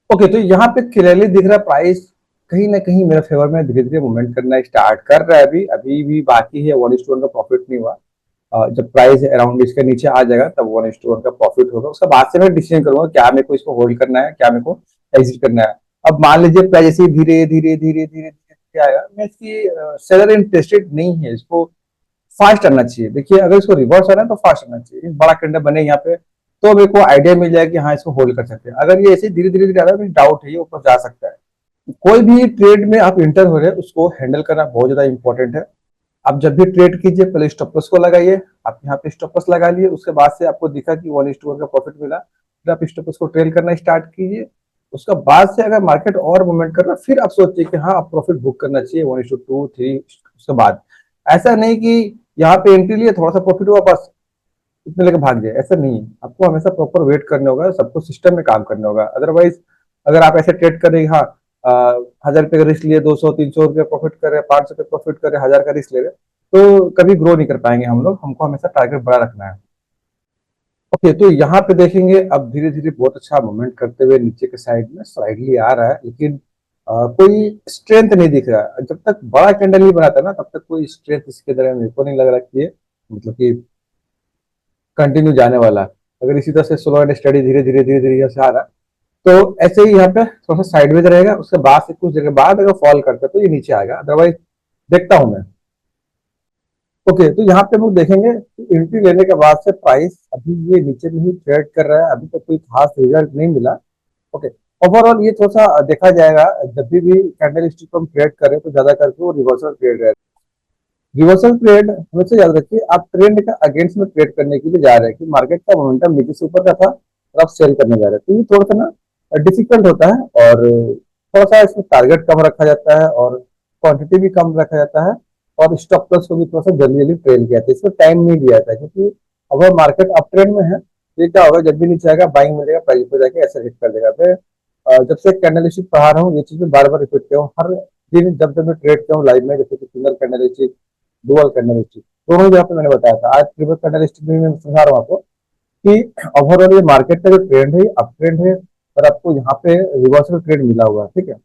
ओके, तो यहाँ पे क्लियरली दिख रहा है प्राइस कहीं ना कहीं मेरे फेवर में धीरे धीरे मूवमेंट करना स्टार्ट कर रहा है। अभी अभी भी बाकी है, 1:1 का प्रॉफिट नहीं हुआ। जब प्राइस अराउंड इसके नीचे आ जाएगा तब 1:1 का प्रॉफिट होगा। उसके बाद से मैं डिसीजन करूंगा क्या मेरे को इसको होल्ड करना है, क्या मेरे को एग्जिट करना है। अब मान लीजिए प्राइस ऐसे धीरे धीरे धीरे धीरे धीरे आएगा, मैं इसकी सेलर इंटरेस्टेड नहीं है, इसको फास्ट आना चाहिए। देखिए अगर इसको रिवर्स आना है तो फास्ट आना चाहिए, बड़ा कैंडल बने यहाँ पे तो मेरे को आइडिया मिल जाएगा कि हाँ इसको होल्ड कर सकते हैं। अगर ये ऐसे धीरे धीरे धीरे आ रहा है तो डाउट है ये ऊपर जा सकता है। कोई भी ट्रेड में आप इंटर हो रहे हैं उसको हैंडल करना बहुत ज्यादा इंपॉर्टेंट है। आप जब भी ट्रेड कीजिए पहले स्टॉप लॉस को लगाइए। आप यहाँ पे स्टॉप लॉस लगा लिए, उसके बाद से आपको दिखा कि 1:1 का प्रॉफिट मिला, फिर आप स्टॉप लॉस को ट्रेल करना स्टार्ट कीजिए। उसके बाद से अगर मार्केट और मूवमेंट कर रहा है फिर आप सोचिए कि हाँ आप प्रॉफिट बुक करना चाहिए 1:2 3 उसके बाद। ऐसा नहीं कि यहाँ पे एंट्री लिए थोड़ा सा प्रॉफिट हुआ बस इतने लेके भाग जाए, ऐसा नहीं है। आपको हमेशा प्रॉपर वेट करना होगा, सबको सिस्टम में काम करना होगा। अदरवाइज अगर आप ऐसे ट्रेड करें, हाँ 1000 रुपए का रिस्क लिए 200 300 रुपये प्रॉफिट करे, 500 रुपये प्रॉफिट करे, 1000 का रिस्क ले रहे, तो कभी ग्रो नहीं कर पाएंगे हम लोग। हमको हमेशा टारगेट बड़ा रखना है। ओके, तो यहाँ पे देखेंगे अब धीरे धीरे बहुत अच्छा मूवमेंट करते हुए नीचे के साइड में स्लाइडली आ रहा है, लेकिन कोई स्ट्रेंथ नहीं दिख रहा है। जब तक बड़ा कैंडल नहीं बनाता ना तब तक कोई स्ट्रेंथ इसके तरह मेरे को नहीं लग रहा कि ये मतलब कि कंटिन्यू जाने वाला। अगर इसी तरह से स्लो एंड स्टडी धीरे धीरे धीरे धीरे से आ रहा तो ऐसे ही यहाँ पे थोड़ा सा साइडवेज रहेगा। उसके बाद से कुछ देर बाद अगर फॉल करता है तो ये नीचे आएगा, अदरवाइज देखता हूं मैं। ओके, तो यहाँ पे हम लोग देखेंगे एंट्री लेने के बाद से प्राइस अभी ये नीचे में ही ट्रेड कर रहा है, अभी तक कोई खास रिजल्ट नहीं मिला। ओके, ओवरऑल ये थोड़ा सा देखा जाएगा। जब भी कैंडल स्टिक को हम ट्रेड करें तो ज्यादा करके वो रिवर्सल ट्रेड रहेगा। रिवर्सल ट्रेड हमेशा याद रखिए, आप ट्रेंड का अगेंस्ट में ट्रेड करने के लिए जा रहे हैं कि मार्केट का मोमेंटम नीचे से ऊपर का था और आप सेल करने जा रहे हैं, तो ये थोड़ा सा ना डिफिकल्ट होता है। और थोड़ा सा इसमें टारगेट कम रखा जाता है और क्वांटिटी भी कम रखा जाता है, और स्टॉप लॉस को भी थोड़ा सा जल्दी जल्दी ट्रेल किया जाता है, इसमें टाइम नहीं दिया जाता है। क्योंकि अगर मार्केट अप ट्रेंड में है तो ये क्या होगा, जब भी नीचे आएगा बाइंग मिलेगा, प्राइस पर जाके ऐसे हिट कर देगा। मैं जब से कैंडल स्टिक पढ़ा रहा हूँ ये चीज मैं बार बार रिपीट किया हूँ हर दिन जब जब मैं ट्रेड किया हूँ लाइव में, जैसे कि single candle stick, dual candle stick, दोनों जगह पे मैंने बताया था। आज ट्रिपल कैंडल स्टिक में मैं समझा रहा हूँ आपको कि ओवरऑल ये मार्केट का जो ट्रेंड है अप ट्रेंड है, और आपको यहाँ पे रिवर्सल ट्रेड मिला हुआ है। ठीक है,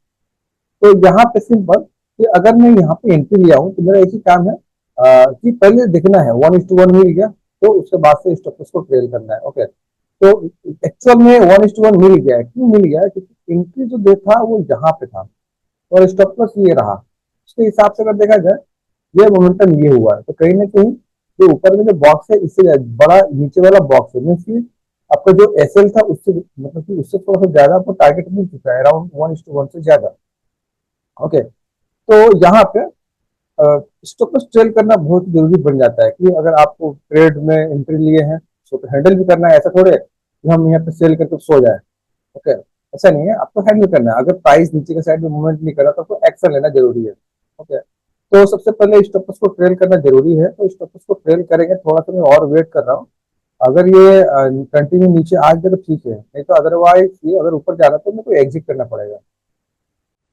तो यहाँ पे सिंपल कि अगर मैं यहाँ पे एंट्री लिया हूँ तो मेरा एक ही काम है कि पहले देखना है 1:1 मिल गया तो उसके बाद से स्टॉप लॉस को ट्रेल करना है। ओके, तो एक्चुअल में 1:1 मिल गया है। क्यों मिल गया है? क्योंकि एंट्री जो देखा वो यहाँ पे था और स्टॉप लॉस ये रहा। उसके हिसाब से अगर देखा जाए ये मोमेंटम ये हुआ है, तो कहीं ना कहीं जो ऊपर में जो बॉक्स है इससे बड़ा नीचे वाला बॉक्स है, मीन्स आपका जो एसएल था उससे मतलब कि उससे थोड़ा सा ज्यादा आपको टारगेट मिल चुका है, अराउंड 1:1 से ज्यादा। ओके, तो यहाँ पे स्टॉप लॉस ट्रेल करना बहुत जरूरी बन जाता है कि अगर आपको ट्रेड में एंट्री लिए हैं तो हैंडल भी करना है। ऐसा थोड़े कि हम यहाँ पे सेल करके सो जाए। ओके, ऐसा नहीं है, आपको हैंडल करना है। अगर प्राइस नीचे के साइड में मूवमेंट नहीं कर रहा तो आपको एक्शन लेना जरूरी है। ओके, तो सबसे पहले स्टॉप लॉस को ट्रेल करना जरूरी है। तो स्टॉप लॉस को ट्रेल करेंगे, थोड़ा सा मैं और वेट कर रहा हूँ। अगर ये कंटिन्यू नीचे आ गया तो ठीक है, नहीं तो अदरवाइज ये अगर ऊपर जा रहा तो मेरे को एग्जिट करना पड़ेगा।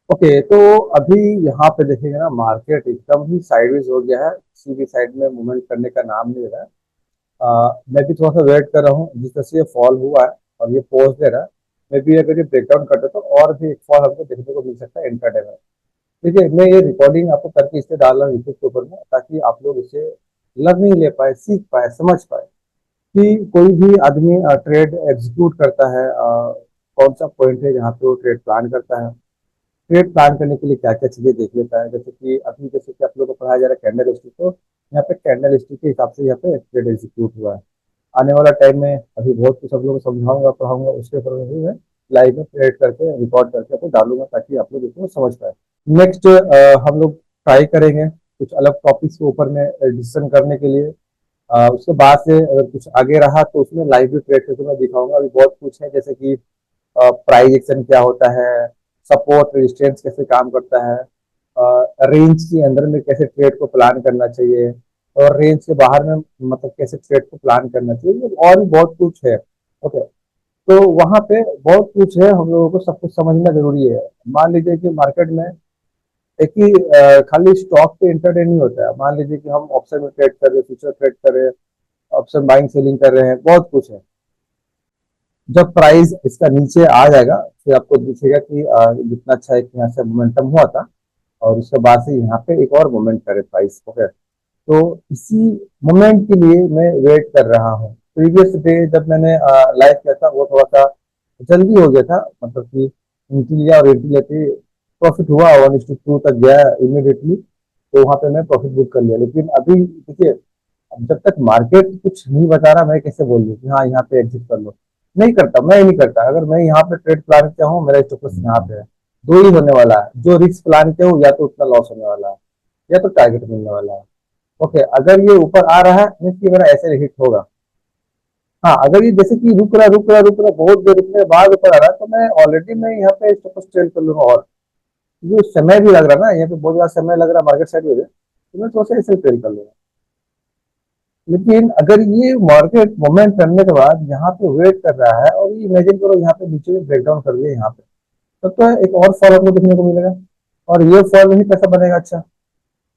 ओके, तो अभी यहाँ पे देखेंगे ना, मार्केट एकदम ही साइडवेज हो गया है, किसी भी साइड में मूवमेंट करने का नाम नहीं ले रहा है। मैं भी थोड़ा सा वेट कर रहा हूँ, जिस तरह से ये फॉल हुआ है और ये पोज दे रहा है, मे बी अगर ये ब्रेकडाउन करता तो और भी एक फॉल हमको देखने को मिल सकता है इंट्राडे में। ठीक है, मैं ये रिकॉर्डिंग आपको करके इससे डाल रहा हूँ यूट्यूब के ऊपर में, ताकि आप लोग इसे लर्निंग ले पाए, सीख पाए, समझ पाए कि कोई भी आदमी ट्रेड एग्जीक्यूट करता है, कौन सा पॉइंट है जहाँ पे वो ट्रेड प्लान करता है, ट्रेड प्लान करने के लिए क्या क्या चीजें देख लेता है। जैसे कि अभी जैसे कि आप लोगों को पढ़ाया जा रहा है कैंडल स्टिक, तो यहाँ पे कैंडल स्टिक के हिसाब से यहाँ पे ट्रेड एग्जीक्यूट हुआ है। आने वाला टाइम में अभी बहुत कुछ आप लोगों को समझाऊंगा, पढ़ाऊंगा, उसके ऊपर भी मैं लाइव में ट्रेड करके रिकॉर्ड करके आपको डालूंगा, ताकि आप लोग इसको समझ पाए। नेक्स्ट हम लोग ट्राई करेंगे कुछ अलग टॉपिक्स के ऊपर में डिस्कशन करने के लिए। उसके बाद से अगर कुछ आगे रहा तो उसमें लाइव भी ट्रेड करके मैं दिखाऊंगा। अभी बहुत कुछ है, जैसे कि प्राइस एक्शन क्या होता है, सपोर्ट रेजिस्टेंस कैसे काम करता है, रेंज के अंदर में कैसे ट्रेड को प्लान करना चाहिए, और रेंज के बाहर में मतलब कैसे ट्रेड को प्लान करना चाहिए, और भी बहुत कुछ है। ओके, तो वहां पे बहुत कुछ है, हम लोगों को सब कुछ समझना जरूरी है। मान लीजिए कि मार्केट में एक ही खाली स्टॉक पे इंटरडे नहीं होता है। मान लीजिए कि हम ऑप्शन में ट्रेड कर रहे हैं, फ्यूचर ट्रेड कर रहे हैं, ऑप्शन बाइंग सेलिंग कर रहे हैं, बहुत कुछ है। जब प्राइस इसका नीचे आ जाएगा फिर आपको दिखेगा कि जितना अच्छा एक यहाँ से मोमेंटम हुआ था, और उसके बाद से यहाँ पे एक और मोमेंट करे प्राइस। ओके, तो इसी मोमेंट के लिए मैं वेट कर रहा हूँ। प्रीवियस डे जब मैंने लाइव किया था वो थोड़ा सा जल्दी हो गया था, मतलब कि एंट्री लिया और एंट्री लेते प्रॉफिट हुआ, 1:2 तक गया इमीडिएटली, तो वहां पे मैं प्रॉफिट बुक कर लिया। लेकिन अभी देखिए, अब जब तक मार्केट कुछ नहीं बता रहा, मैं कैसे बोल दूं कि हाँ यहाँ पे एग्जिट कर लो। नहीं करता, मैं ही नहीं करता। अगर मैं यहाँ पे ट्रेड प्लान किया हूँ, मेरा स्टॉप लॉस यहाँ पे है, दो ही होने वाला है। जो रिस्क प्लान किया हूँ, या तो उतना लॉस होने वाला है या तो टारगेट मिलने वाला है। ओके, अगर ये ऊपर आ रहा है मीन्स कि मेरा ऐसे हिट होगा। हाँ, अगर ये जैसे कि रुक रहा बहुत देर रुकने के बाद ऊपर आ रहा है, तो मैं यहाँ पे स्टॉप लॉस ट्रेड कर लूंगा। और जो समय भी लग रहा है ना, यहाँ पे बहुत ज्यादा समय लग रहा है मार्केट साइड में, तो मैं थोड़ा सा ऐसे ट्रेड कर लूंगा। लेकिन अगर ये मार्केट मोमेंट करने के बाद यहाँ पे वेट कर रहा है, और ये इमेजिन करो यहाँ पे नीचे में ब्रेकडाउन कर दिया यहाँ पे, तब तो एक और फॉल आपको देखने को मिलेगा, और ये फॉल में ही पैसा बनेगा। अच्छा,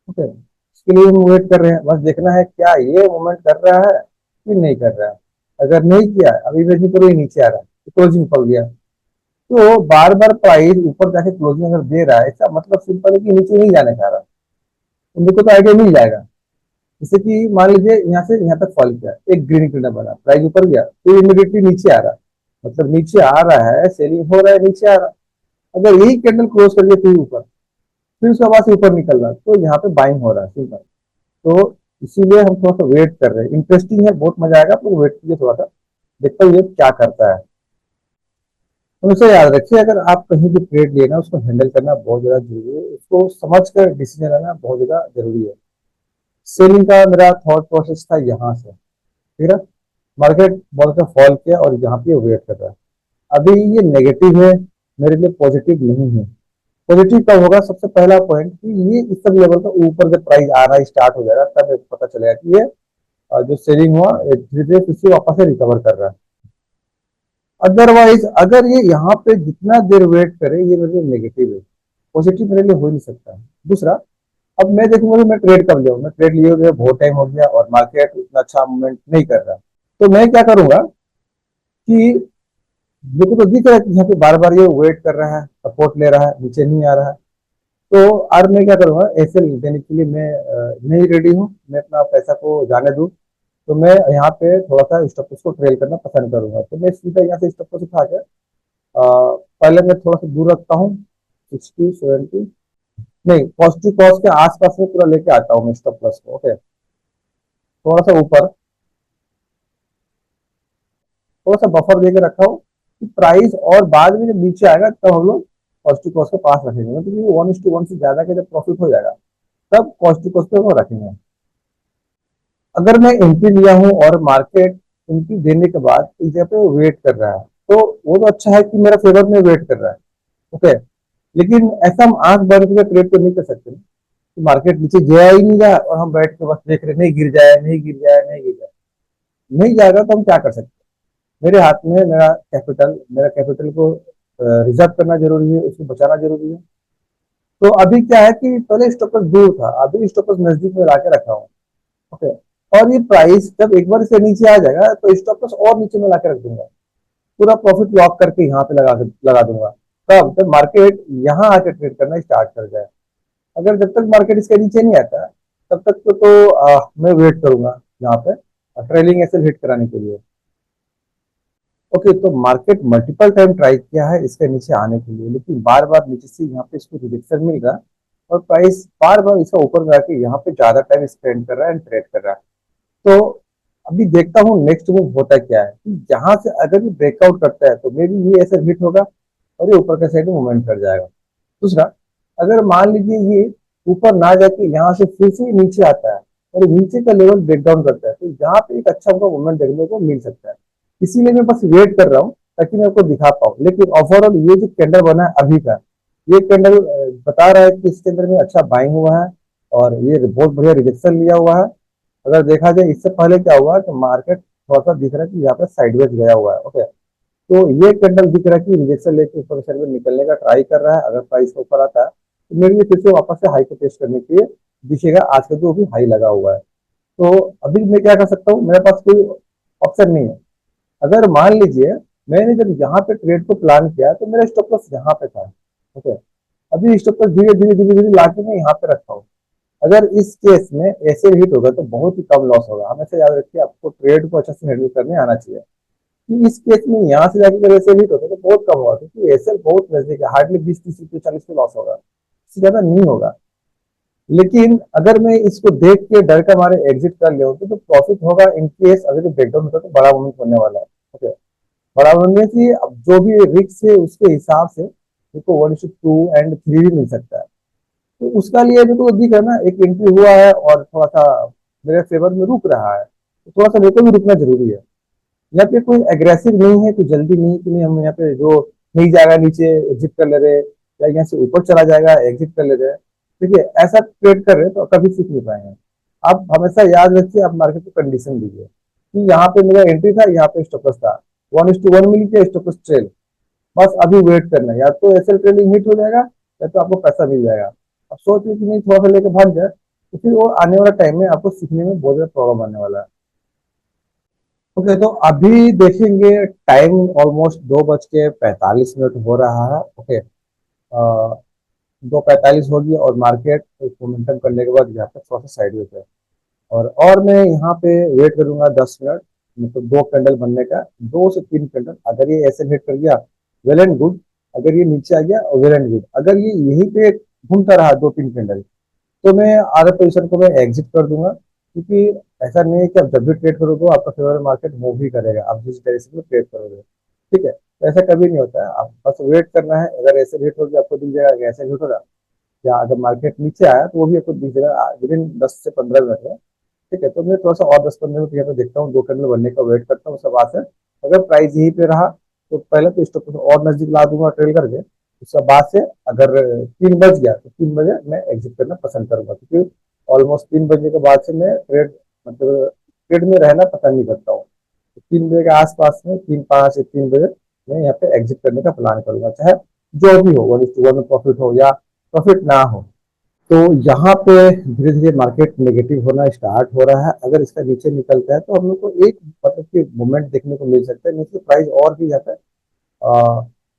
ओके, इसके लिए हम वेट कर रहे हैं। बस देखना है क्या ये मूवमेंट कर रहा है कि नहीं कर रहा है। अगर नहीं किया, अभी इमेजिन करो ये नीचे आ रहा है, क्लोजिंग पड़ गया, तो बार बार प्राइस ऊपर जाके क्लोजिंग अगर दे रहा है, इसका मतलब सिंपल है कि नीचे नहीं जाने का रहा। उनको तो आइडिया मिल जाएगा। जैसे कि मान लीजिए यहाँ से यहाँ तक फॉल किया, एक ग्रीन कैंडल बना, प्राइस ऊपर गया, फिर इमीडिएटली नीचे आ रहा, मतलब नीचे आ रहा है, सेलिंग हो रहा है, नीचे आ रहा। अगर यही कैंडल क्लोज कर दिया फिर ऊपर, फिर उसके बाद से ऊपर निकल रहा, तो यहाँ पे बाइंग हो रहा है सिंपल। तो इसीलिए हम थोड़ा सा वेट कर रहे हैं। इंटरेस्टिंग है, बहुत मजा आएगा, तो वेट कीजिए थोड़ा सा, देखते हैं ये क्या करता है। हमेशा याद रखिए, अगर आप कहीं भी ट्रेड लिए ना, उसको हैंडल करना बहुत ज्यादा जरूरी है, उसको समझ कर डिसीजन लेना बहुत ज्यादा जरूरी है। सेलिंग का मेरा थॉट प्रोसेस था यहाँ से, ठीक है। मार्केट बहुत सा फॉल किया और यहाँ पे वेट कर रहा है। अभी ये नेगेटिव है, मेरे लिए पॉजिटिव नहीं है। पॉजिटिव कब होगा? सबसे पहला पॉइंट कि ये इस सब लेवल का ऊपर जब प्राइस आना स्टार्ट हो जाएगा, तब पता चलेगा कि ये जो सेलिंग हुआ धीरे धीरे फिर से वापस से रिकवर कर रहा है। अदरवाइज अगर ये यहाँ पे जितना देर वेट करे, ये मेरे लिए नेगेटिव है, पॉजिटिव मेरे लिए हो नहीं सकता। दूसरा, अब मैं देखूंगा कि मैं ट्रेड कर लिया, मैं ट्रेड लिए हुए बहुत टाइम हो गया और मार्केट उतना अच्छा मूवमेंट नहीं कर रहा, तो मैं क्या करूंगा कि मेरे को तो दिख रहा है कि यहाँ पे बार बार ये वेट कर रहा है, सपोर्ट ले रहा है, नीचे नहीं आ रहा है, तो आज मैं क्या करूंगा, ऐसे देने के लिए मैं नहीं रेडी हूँ, मैं अपना पैसा को जाने दूं। तो मैं यहाँ पे थोड़ा सा स्टॉप लॉस को ट्रेल करना पसंद करूंगा। तो मैं सीधा यहाँ से स्टॉप लॉस उठा के पहले मैं थोड़ा सा दूर रखता हूँ, 60-70, नहीं, पॉजिटिव कॉस्ट के आसपास में पूरा लेके आता हूँ मैं स्टॉप लॉस को। ओके, थोड़ा सा ऊपर, थोड़ा सा बफर देकर रखा हूँ कि प्राइस और बाद में जब नीचे आएगा तब हम लोग कॉस्ट टू कॉस्ट के पास रखेंगे, मतलब 1:1 से ज्यादा का जब प्रॉफिट हो जाएगा तब कॉस्ट टू कॉस्ट पे वो रखेंगे। अगर मैं एंट्री लिया हूँ और मार्केट एंट्री देने के बाद इस जगह पे वेट कर रहा है, तो वो तो अच्छा है कि मेरा फेवर में वेट कर रहा है। ओके, लेकिन ऐसा हम आंख बंद करके ट्रेड तो नहीं कर सकते ना कि मार्केट नीचे गया ही नहीं रहा और हम बैठ के बस देख रहे नहीं गिर जाए नहीं गिर जाए नहीं गिर जाए। नहीं जाएगा तो हम क्या कर सकते हैं? मेरे हाथ में मेरा कैपिटल को रिजर्व करना जरूरी है, उसको बचाना जरूरी है। तो अभी क्या है कि पहले स्टॉपर्स दूर था, अभी स्टॉपर्स नजदीक में ला के रखा हूँ। ओके, और ये प्राइस जब एक बार से नीचे आ जाएगा तो स्टॉपर्स और नीचे में ला के रख दूंगा, पूरा प्रॉफिट लॉक करके यहाँ पे लगा दूंगा। तब जब मार्केट यहाँ आके ट्रेड करना स्टार्ट कर जाए, अगर जब तक मार्केट इसके नीचे नहीं आता तब तक मैं वेट करूंगा यहाँ पे ट्रेलिंग एसएल हिट कराने के लिए। ओके, तो मार्केट मल्टीपल टाइम ट्राई किया है इसके नीचे आने के लिए, लेकिन बार बार नीचे से यहाँ पे इसको रिजेक्शन मिल रहा है और प्राइस बार बार इसका ऊपर में आके यहाँ पे ज्यादा टाइम स्पेंड कर रहा है एंड ट्रेड कर रहा है। तो अभी देखता हूँ नेक्स्ट मूव होता क्या है कि यहाँ से अगर ये ब्रेकआउट करता है तो मे बी ये ऐसे हिट होगा और ये ऊपर के साइड में मूवमेंट कर जाएगा। दूसरा, अगर मान लीजिए ये ऊपर ना जाके यहाँ से फिर से नीचे आता है और नीचे का लेवल ब्रेक डाउन करता है तो यहाँ पे एक अच्छा उनका मूवमेंट देखने को मिल सकता है। इसीलिए मैं बस वेट कर रहा हूँ ताकि मैं आपको दिखा पाऊँ। लेकिन ओवरऑल ये जो कैंडल बना है अभी का, ये कैंडल बता रहा है कि इसके अंदर में अच्छा बाइंग हुआ है और ये बहुत बढ़िया रिजेक्शन लिया हुआ है। अगर देखा जाए इससे पहले क्या हुआ तो मार्केट थोड़ा सा दिख रहा है कि यहाँ पे साइडवेज गया हुआ है। ओके, तो ये कैंडल दिख रहा है कि रिजेक्शन लेके ऊपर साइड में निकलने का ट्राई कर रहा है। अगर प्राइस के ऊपर आता है तो मेरे लिए फिर से वापस से हाई को टेस्ट करने के लिए दिखेगा, आज का जो भी हाई लगा हुआ है। तो अभी मैं क्या कर सकता हूँ, मेरे पास कोई ऑप्शन नहीं है। अगर मान लीजिए मैंने जब यहाँ पे ट्रेड को प्लान किया तो मेरा स्टॉप लॉस यहाँ पे था। ओके, अभी स्टॉप लॉस धीरे धीरे धीरे धीरे लाके मैं यहाँ पे रखा हूँ। अगर इस केस में ऐसे हिट होगा तो बहुत ही कम लॉस होगा। हमेशा याद रखिए आपको ट्रेड को अच्छे से हैंडल करने आना चाहिए कि इस केस में यहाँ से जाके अगर ऐसे हिट होता है तो बहुत कम होगा, क्योंकि एसएल बहुत नजदीक है, हार्डली 20-30 रुपये 40 पे लॉस होगा, इससे ज्यादा नहीं होगा। लेकिन अगर मैं इसको देख के डर के मारे एग्जिट कर ले तो प्रॉफिट होगा इन केस अगर जो ब्रेकडाउन होता है तो बड़ा मूवमेंट होने वाला है। ओके, बड़ा मूवमेंट की अब जो भी रिस्क है उसके हिसाब से देखो 1:2 एंड 3 भी मिल सकता है। तो उसका लिए मेरे को दिख रहा है ना एक एंट्री हुआ है और थोड़ा सा मेरे फेवर में रुक रहा है, तो थोड़ा सा मेरे को भी रुकना जरूरी है। यहाँ पे कोई एग्रेसिव नहीं है, कोई जल्दी नहीं है कि नहीं हम यहाँ पे जो नहीं जाएगा नीचे एग्जिट कर ले रहे या यहाँ से ऊपर चला जाएगा एग्जिट कर ले रहे। देखिए ऐसा ट्रेड कर रहे तो कभी सीख नहीं पाएंगे। आप हमेशा याद रखिए, आप मार्केट को कंडीशन दीजिए कि यहाँ पे मेरा एंट्री था, यहाँ पे स्टॉप लॉस था, 1:1 मिल गया स्टॉप लॉस ट्रेल, बस अभी वेट करना है, या तो एसएल ट्रेडिंग हिट हो जाएगा या तो आपको पैसा मिल जाएगा। अब सोच रहे कि नहीं थोड़ा सा लेके भाग जाए तो फिर वो आने वाला टाइम में आपको सीखने में बहुत ज्यादा प्रॉब्लम आने वाला है। ओके, तो अभी देखेंगे टाइम ऑलमोस्ट 2:45 हो रहा है। ओके, 2:45 होगी और मार्केट मोमेंटम करने के बाद यहाँ पे थोड़ा सा साइडवेज है और मैं यहाँ पे वेट करूंगा 10 मिनट, मतलब 2 कैंडल बनने का, 2 से 3 कैंडल। अगर ये ऐसे हिट कर गया वेल एंड गुड, अगर ये नीचे आ गया वेल एंड गुड, अगर ये यहीं पे घूमता रहा 2-3 कैंडल तो मैं आधे पोजीशन को मैं एग्जिट कर दूंगा, क्योंकि ऐसा नहीं है कि आप जब भी ट्रेड करोगे आपका फेवरेट मार्केट मूव ही करेगा आप जिस डायरेक्शन में ट्रेड करोगे। ठीक है, तो ऐसा कभी नहीं होता है, आप बस वेट करना है। अगर ऐसे रेट होगी आपको दिख जाएगा कि ऐसे रेट होगा, या अगर मार्केट नीचे आया तो वो भी आपको दिख जाएगा विद इन 10 से 15 मिनट में। ठीक है, तो मैं थोड़ा सा और 10-15 मिनट यहाँ पे देखता हूँ, 2 कैंडल बनने का वेट करता हूँ, उसके बाद से अगर प्राइस यहीं पे रहा तो पहले तो स्टॉप और नजदीक ला दूंगा ट्रेल करके। उसके बाद से अगर 3 बज गया तो 3 बजे मैं एग्जिट करना पसंद करूंगा, क्योंकि ऑलमोस्ट 3 बजे के बाद से मैं ट्रेड मतलब ट्रेड में रहना पसंद नहीं करता हूँ। तो 3 बजे के आसपास में 3-5 या 3 बजे मैं यहाँ पे एग्जिट करने का प्लान करूंगा, चाहे जो भी हो 1:1 में प्रॉफिट हो या प्रॉफिट ना हो। तो यहाँ पे धीरे धीरे मार्केट नेगेटिव होना स्टार्ट हो रहा है। अगर इसका नीचे निकलता है तो हम लोग को एक मतलब कि मूवमेंट देखने को मिल सकता है, नीचे प्राइस और भी यहाँ पे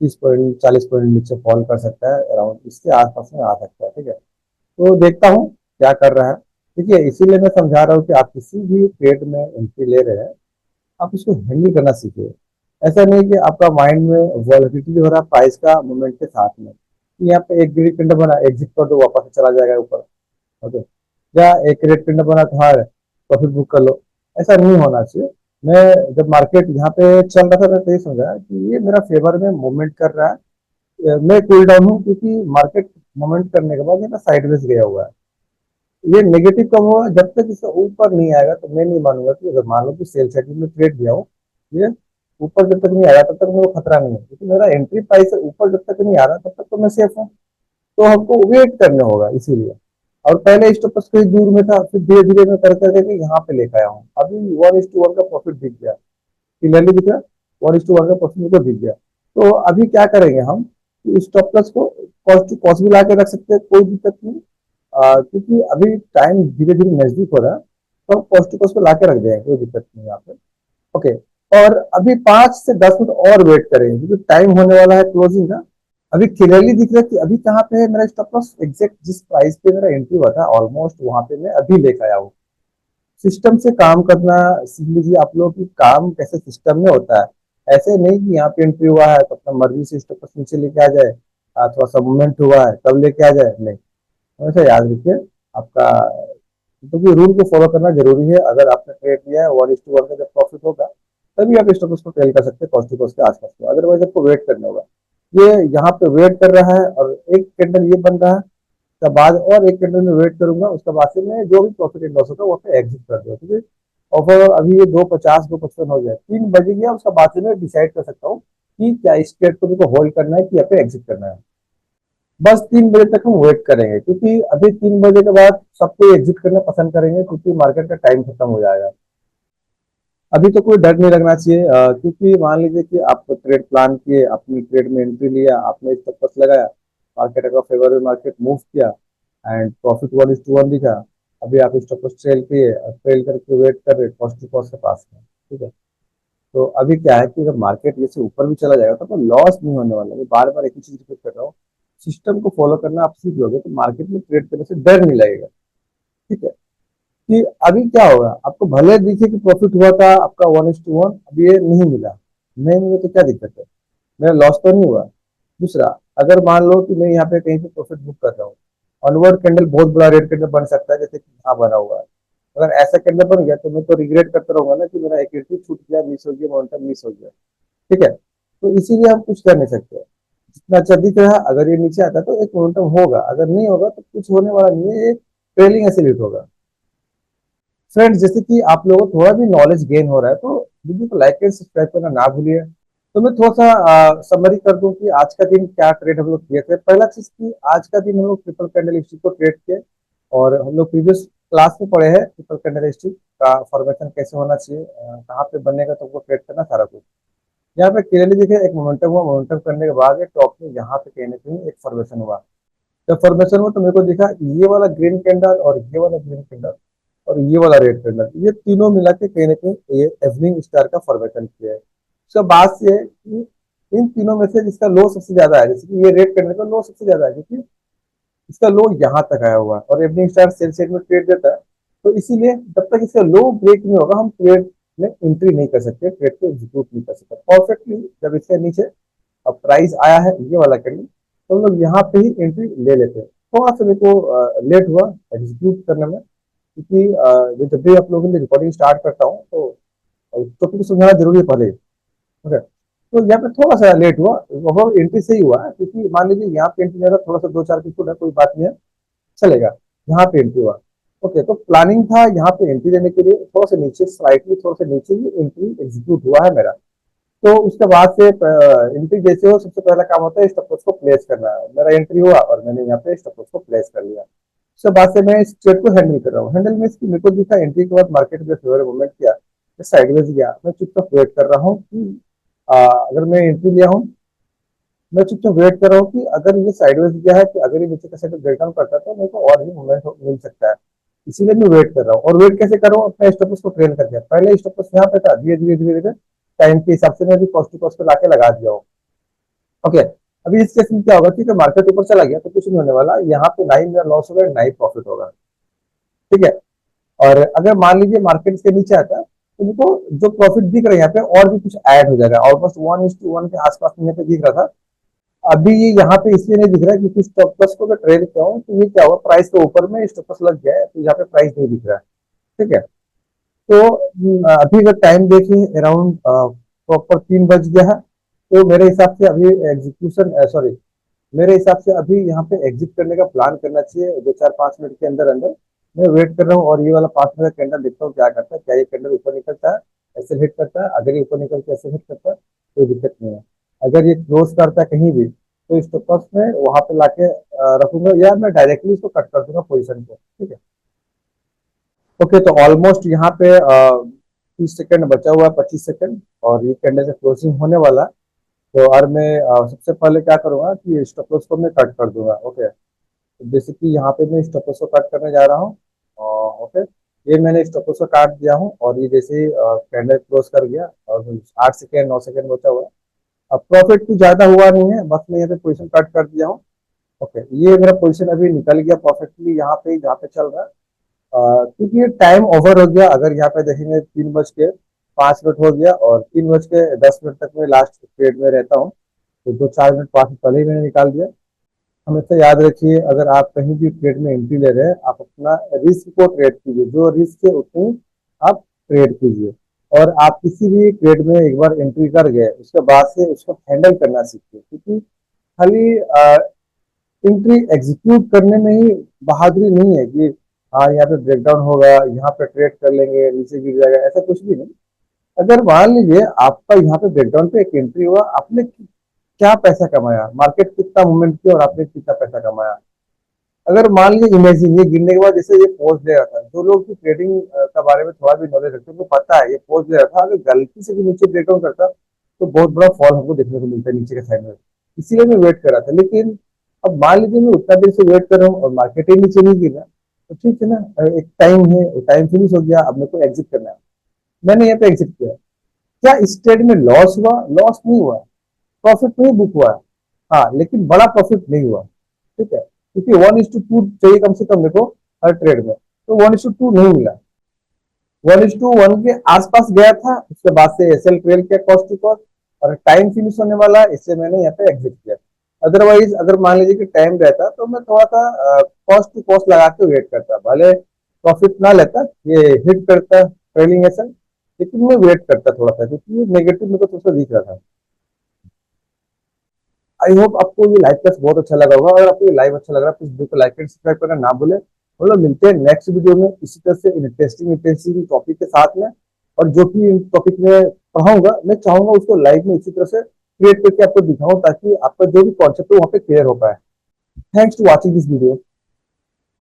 30 पॉइंट 40 पॉइंट नीचे फॉल कर सकता है, अराउंड इसके आसपास में आ सकता है। ठीक है, तो देखता हूँ क्या कर रहा है। ठीक है, इसीलिए मैं समझा रहा हूँ कि आप किसी भी ट्रेड में एंट्री ले रहे हैं आप इसको हैंडल करना सीखिए। ऐसा नहीं कि आपका माइंड में वॉलेटिलिटी हो रहा है प्राइस का मूवमेंट के साथ में, यहाँ पे एक ग्रीड कैंडल बना एग्जिट कर दो वापस चला जाएगा ऊपर। ओके, या एक रेड कैंडल बना तो हाँ प्रॉफिट बुक कर लो, ऐसा नहीं होना चाहिए। मैं जब मार्केट यहाँ पे चल रहा था मैं तो ये समझा कि ये मेरा फेवर में मूवमेंट कर रहा है, मैं कूल डाउन हूँ क्योंकि मार्केट मूवमेंट करने के बाद ये मैं साइडवेज गया हुआ है। ये नेगेटिव कब होगा, जब तक इसका ऊपर नहीं आएगा तो मैं नहीं मानूंगा कि अगर मान लो कि सेल साइड में ट्रेड दिया हो, ये ऊपर जब तक नहीं आएगा तब तक मेरे को खतरा नहीं है, क्योंकि मेरा एंट्री प्राइस ऊपर जब तक नहीं आ रहा तब तक तो मैं सेफ हूँ। तो हमको वेट करने होगा इसीलिए। और पहले स्टॉप लॉस कहीं दूर में था, फिर धीरे धीरे मैं कर करके यहाँ पे लेकर आया हूँ, अभी 1:1 का प्रॉफिट दिख गया, क्लियरली दिख रहा है। 1:1 का प्रॉफिट मेरे को दिख गया। तो अभी क्या करेंगे हम, स्टॉप लॉस को कॉस्ट टू कॉस्ट भी ला के रख सकते हैं, कोई दिक्कत नहीं। क्योंकि अभी टाइम धीरे धीरे नजदीक हो रहा है, तो हम कॉस्ट टू कॉस्ट पे ला के रख देंगे, कोई दिक्कत नहीं है यहाँ पे। ओके। और अभी 5 से 10 मिनट और वेट करेंगे क्योंकि टाइम होने वाला है क्लोजिंग का। अभी क्लियरली दिख रहा है कि अभी कहाँ पे है मेरा स्टॉप लॉस, एग्जैक्ट जिस प्राइस पे मेरा एंट्री हुआ था ऑलमोस्ट वहां पे मैं अभी लेकर आया हूँ। सिस्टम से काम करना सीख लीजिए आप लोग कि काम कैसे सिस्टम में होता है। ऐसे नहीं कि यहाँ पे एंट्री हुआ है तो अपना मर्जी से स्टॉप लॉस नीचे लेके आ जाए, थोड़ा सा मूवमेंट हुआ है तब लेके आ जाए, नहीं। हमेशा याद रखिए आपका, क्योंकि रूल को फॉलो करना जरूरी है। अगर आपने ट्रेड लिया है 1:1 का जब प्रॉफिट होगा तभी आप स्टॉप लॉस को ट्रेल कर सकते हैं कॉस्ट टू कॉस्ट के आसपास में, अदरवाइज आपको वेट करना होगा। ये यहाँ पे वेट कर रहा है और एक कैंडल ये बन रहा है, उसके बाद और एक कैंडल में वेट करूंगा, उसके बाद से मैं जो भी प्रॉफिट एंड लॉस होगा वो पे एग्जिट कर दूंगा, क्योंकि ऑफर अभी ये 2:50 2:55 हो गया, 3 बज गया, उसके बाद से मैं डिसाइड कर सकता हूँ कि क्या इस ट्रेड को मेरे को होल्ड करना है कि यहाँ पे एग्जिट करना है। बस 3 बजे तक हम वेट करेंगे, क्योंकि अभी 3 बजे के बाद सब कोई एग्जिट करना पसंद करेंगे क्योंकि मार्केट का टाइम खत्म हो जाएगा। अभी तो कोई डर नहीं लगना चाहिए, क्योंकि मान लीजिए कि आप ट्रेड प्लान किए, अपनी ट्रेड में एंट्री लिया, आपने स्टॉप लॉस लगाया, मार्केट अगर फेवर में मार्केट मूव किया एंड प्रॉफिट 1:1 दिखा, अभी आप स्टॉप लॉस ट्रेल किए, ट्रेल करके वेट कर रहे कॉस्ट टू कॉस्ट के पास में, ठीक है। तो अभी क्या है कि अगर मार्केट ये से ऊपर भी चला जाएगा तो लॉस नहीं होने वाला। मैं बार बार एक ही चीज रिपीट कर रहा हूँ, सिस्टम को फॉलो करना आप सीख लोगे तो मार्केट में ट्रेड करने से डर नहीं लगेगा, ठीक है। कि अभी क्या होगा, आपको भले दिखे कि प्रॉफिट हुआ था आपका 1:1, अभी ये नहीं मिला, नहीं मिला तो क्या दिक्कत है, मेरा लॉस तो नहीं हुआ। दूसरा, अगर मान लो कि मैं यहाँ पे कहीं पे प्रॉफिट बुक कर रहा हूँ, ऑनवर्ड कैंडल बहुत बड़ा रेड कैंडल बन सकता है जैसे कि यहाँ बना हुआ है। अगर ऐसा कैंडल बन गया तो मैं तो रिग्रेट करता रहूंगा ना कि मेरा एक एंट्री छूट गया, मिस हो गया, मोमेंटम मिस हो गया, ठीक है। तो इसीलिए हम कुछ कर नहीं सकते। जितना अच्छा दिख रहा है, अगर ये नीचे आता है तो एक मोमेंटम होगा, अगर नहीं होगा तो कुछ होने वाला नहीं है, ये ट्रेलिंग एसिलेट होगा। फ्रेंड्स, जैसे कि आप लोगों को थोड़ा भी नॉलेज गेन हो रहा है तो वीडियो को लाइक एंड सब्सक्राइब करना ना भूलिए। तो मैं थोड़ा सा समरी कर दूं कि आज का दिन क्या ट्रेड हम लोग किए थे। पहला चीज की, आज का दिन हम लोग ट्रिपल कैंडल स्टिक को ट्रेड किए, और हम लोग प्रीवियस क्लास में पढ़े हैं ट्रिपल कैंडल स्टिक का फॉर्मेशन कैसे होना चाहिए, कहाँ पे बनेगा तो वो ट्रेड करना, सारा कुछ। यहाँ पे क्लियरली देखिए एक मोमेंटम हुआ, मोमेंटम करने के बाद एक टॉप में यहाँ पे कहीं ना कहीं एक फॉर्मेशन हुआ। जब फॉर्मेशन हुआ तो मेरे को दिखा ये वाला ग्रीन कैंडल और ये वाला ग्रीन कैंडल और ये वाला रेड कैंडल, ये तीनों मिला के कहीं ना कहीं ये इवनिंग स्टार का फॉर्मेशन किया है। उसका बात से है कि इन तीनों में से जिसका लो सबसे ज्यादा है, जैसे कि ये रेड कैंडल का लो सबसे ज्यादा है क्योंकि इसका लो यहाँ तक आया हुआ है और इवनिंग स्टार सेल साइड में ट्रेड देता है। तो इसीलिए जब तक इसका लो ब्रेक नहीं होगा हम ट्रेड में एंट्री नहीं कर सकते, ट्रेड को एग्जीक्यूट नहीं कर सकते परफेक्टली। जब इसके नीचे अब प्राइस आया है ये वाला कैंडल, तो हम लोग यहाँ पे ही एंट्री ले लेते हैं। थोड़ा सा मेरे को लेट हुआ एग्जीक्यूट करने में, क्योंकि जब भी आप लोगों के लिए रिकॉर्डिंग स्टार्ट करता हूँ तो टॉपिक समझाना जरूरी है पहले, ओके। तो यहाँ पे थोड़ा सा लेट हुआ, वो एंट्री से ही हुआ है, क्योंकि मान लीजिए यहाँ पे एंट्री मेरा थोड़ा सा 2-4 पिछड़ है, कोई बात नहीं है, चलेगा। यहाँ पे एंट्री हुआ, ओके। तो प्लानिंग था यहाँ पे एंट्री देने के लिए, थोड़ा सा नीचे स्लाइटली थोड़ा सा नीचे ही एंट्री एग्जीक्यूट हुआ है मेरा। तो उसके बाद से एंट्री जैसे हो सबसे पहला काम होता है स्टॉप लॉस को प्लेस करना। मेरा एंट्री हुआ और मैंने यहाँ पे स्टॉप लॉस को प्लेस कर लिया। उसके बाद से मैं इस ट्रेड को हैंडल कर रहा हूँ। हैंडल में मेरे को दिखा एंट्री के बाद मार्केट में फेवर मूवमेंट किया, साइडवेज गया, मैं चुपचाप वेट कर रहा हूँ कि अगर मैं एंट्री लिया हूँ, मैं चुपचाप वेट कर रहा हूँ कि अगर ये साइडवेज गया है कि अगर ये नीचे का साइड ब्रेक डाउन करता है तो मेरे को और भी मूवमेंट मिल सकता है। इसीलिए मैं वेट कर रहा हूँ। और वेट कैसे कर रहा हूँ, अपने स्टॉप लॉस को ट्रेल करके। पहले स्टॉप लॉस यहाँ पे था, धीरे धीरे धीरे धीरे टाइम के हिसाब से मैं भी कॉस्ट टू कॉस्ट पे लाके लगा दिया हूँ, ओके। अभी इस केस में क्या होगा कि मार्केट ऊपर चला गया तो कुछ नहीं होने वाला, यहाँ पे ना ही मेरा लॉस होगा ना ही प्रॉफिट होगा, ठीक है। और अगर मान लीजिए मार्केट इसके नीचे आता है तो देखो जो प्रॉफिट दिख रहा है यहाँ पे और भी कुछ ऐड हो जाएगा, ऑलमोस्ट 1:1 के आसपास में यहाँ पे दिख रहा था। अभी ये यहाँ पे इसलिए नहीं दिख रहा है क्योंकि स्टॉप लॉस को मैं ट्रेड किया हूँ, तो ये क्या हुआ, प्राइस के ऊपर में स्टॉप लॉस लग गया है तो यहाँ पे प्राइस नहीं दिख रहा है, ठीक है। तो अभी का टाइम देखें अराउंड प्रॉपर 3 बज गया है। तो मेरे हिसाब से अभी एग्जीक्यूशन सॉरी मेरे हिसाब से अभी यहाँ पे एग्जिट करने का प्लान करना चाहिए 2-4-5 मिनट के अंदर अंदर। मैं वेट कर रहा हूँ और ये वाला 5 मिनट का कैंडल देखता हूँ क्या करता है, क्या ये कैंडल ऊपर निकलता है ऐसे हिट करता है। अगर ये ऊपर निकल के ऐसे हिट करता है कोई दिक्कत नहीं है। अगर ये क्लोज करता है कहीं भी तो स्टॉप लॉस में वहां पे लाके रखूंगा या मैं डायरेक्टली इसको कट कर दूंगा पोजिशन को, ठीक है। ओके, तो ऑलमोस्ट यहाँ पे 30 सेकंड बचा हुआ है, 25 सेकंड, और ये कैंडल का क्लोजिंग होने वाला है। तो और मैं सबसे पहले क्या करूंगा कि स्टॉप लॉस को मैं कट कर दूंगा। ओके, तो जैसे कि यहाँ पे मैं स्टॉप लॉस को कट करने जा रहा हूँ। ओके, ये मैंने स्टॉप लॉस को काट दिया हूँ और ये जैसे ही कैंडल क्लोज कर गया और 8 सेकंड 9 सेकंड बचा हुआ है। अब प्रॉफिट कुछ ज्यादा हुआ नहीं है, बस मैं यहाँ पे पोजीशन कट कर दिया हूँ। ओके, ये मेरा पोजीशन अभी निकल गया परफेक्टली यहाँ पे जहाँ पे चल रहा है। क्योंकि टाइम ओवर हो गया। अगर यहाँ पे देखेंगे 3:05 हो गया और 3:10 तक मैं लास्ट ट्रेड में रहता हूँ। तो 2-4 मिनट 5 मिनट पहले ही मैंने निकाल दिया। हमेशा याद रखिए, अगर आप कहीं भी ट्रेड में एंट्री ले रहे हैं, आप अपना रिस्क को ट्रेड कीजिए, जो रिस्क है उतनी आप ट्रेड कीजिए। और आप किसी भी ट्रेड में एक बार एंट्री कर गए उसके बाद से उसको हैंडल करना सीखिए, क्योंकि खाली एंट्री एग्जीक्यूट करने में ही बहादुरी नहीं है कि हाँ यहाँ पे ब्रेकडाउन होगा, यहाँ पे ट्रेड कर लेंगे, नीचे गिर जाएगा, ऐसा कुछ भी नहीं। अगर मान लीजिए आपका यहाँ पे ब्रेकडाउन पे एक एंट्री हुआ, आपने क्या पैसा कमाया, मार्केट कितना मूवमेंट किया और आपने कितना पैसा कमाया। अगर मान लीजिए इमेजिन ये गिरने के बाद जैसे ये पोज ले रहा था, जो लोग की ट्रेडिंग का बारे में थोड़ा भी नॉलेज रखते हैं उनको पता है ये पोज ले रहा था, अगर गलती से भी नीचे ब्रेकडाउन करता तो बहुत बड़ा फॉल हमको देखने को मिलता है नीचे के साइड में। इसीलिए मैं वेट कर रहा था। लेकिन अब मान लीजिए मैं उतना देर से वेट कर रहा हूँ और मार्केट ही नीचे नहीं गिरा, तो ठीक है ना, एक टाइम है, टाइम फिनिश हो गया, अब मेरे को एग्जिट करना है। मैंने यहाँ पे एग्जिट किया। क्या इस ट्रेड में लॉस हुआ? लॉस नहीं हुआ, प्रॉफिट नहीं बुक हुआ है। हाँ, लेकिन बड़ा प्रॉफिट नहीं हुआ, ठीक है, क्योंकि 1:2 चाहिए कम से कम मेरे को हर ट्रेड में, तो 1:2 नहीं मिला। 1:1 के आसपास गया था, उसके बाद से एसएल ट्रेल किया कॉस्ट टू कॉस्ट, और टाइम फिनिश होने वाला है, इससे मैंने यहाँ पे एग्जिट किया। अदरवाइज अगर मान लीजिए कि टाइम रहता तो मैं थोड़ा सा कॉस्ट टू कॉस्ट लगा के वेट करता, भले प्रॉफिट ना लेता, ये हिट करता ट्रेलिंग एसएल, लेकिन मैं वेट करता थोड़ा सा, क्योंकि नेगेटिव मेरे को थोड़ा सा दिख रहा था। आई होप आपको ये लाइव क्लास बहुत अच्छा लगा होगा। अगर आपको ये लाइव अच्छा लग रहा है प्लीज वीडियो को लाइक एंड सब्सक्राइब करना ना भूले। हम लोग मिलते हैं नेक्स्ट वीडियो में इसी तरह से इंटरेस्टिंग टॉपिक के साथ में। और जो भी टॉपिक में पढ़ाऊंगा मैं चाहूंगा उसको लाइव में इसी तरह से क्रिएट करके आपको दिखाऊं, ताकि आपका जो भी कॉन्सेप्ट है वहाँ पे क्लियर हो पाए। Thanks to watching this video.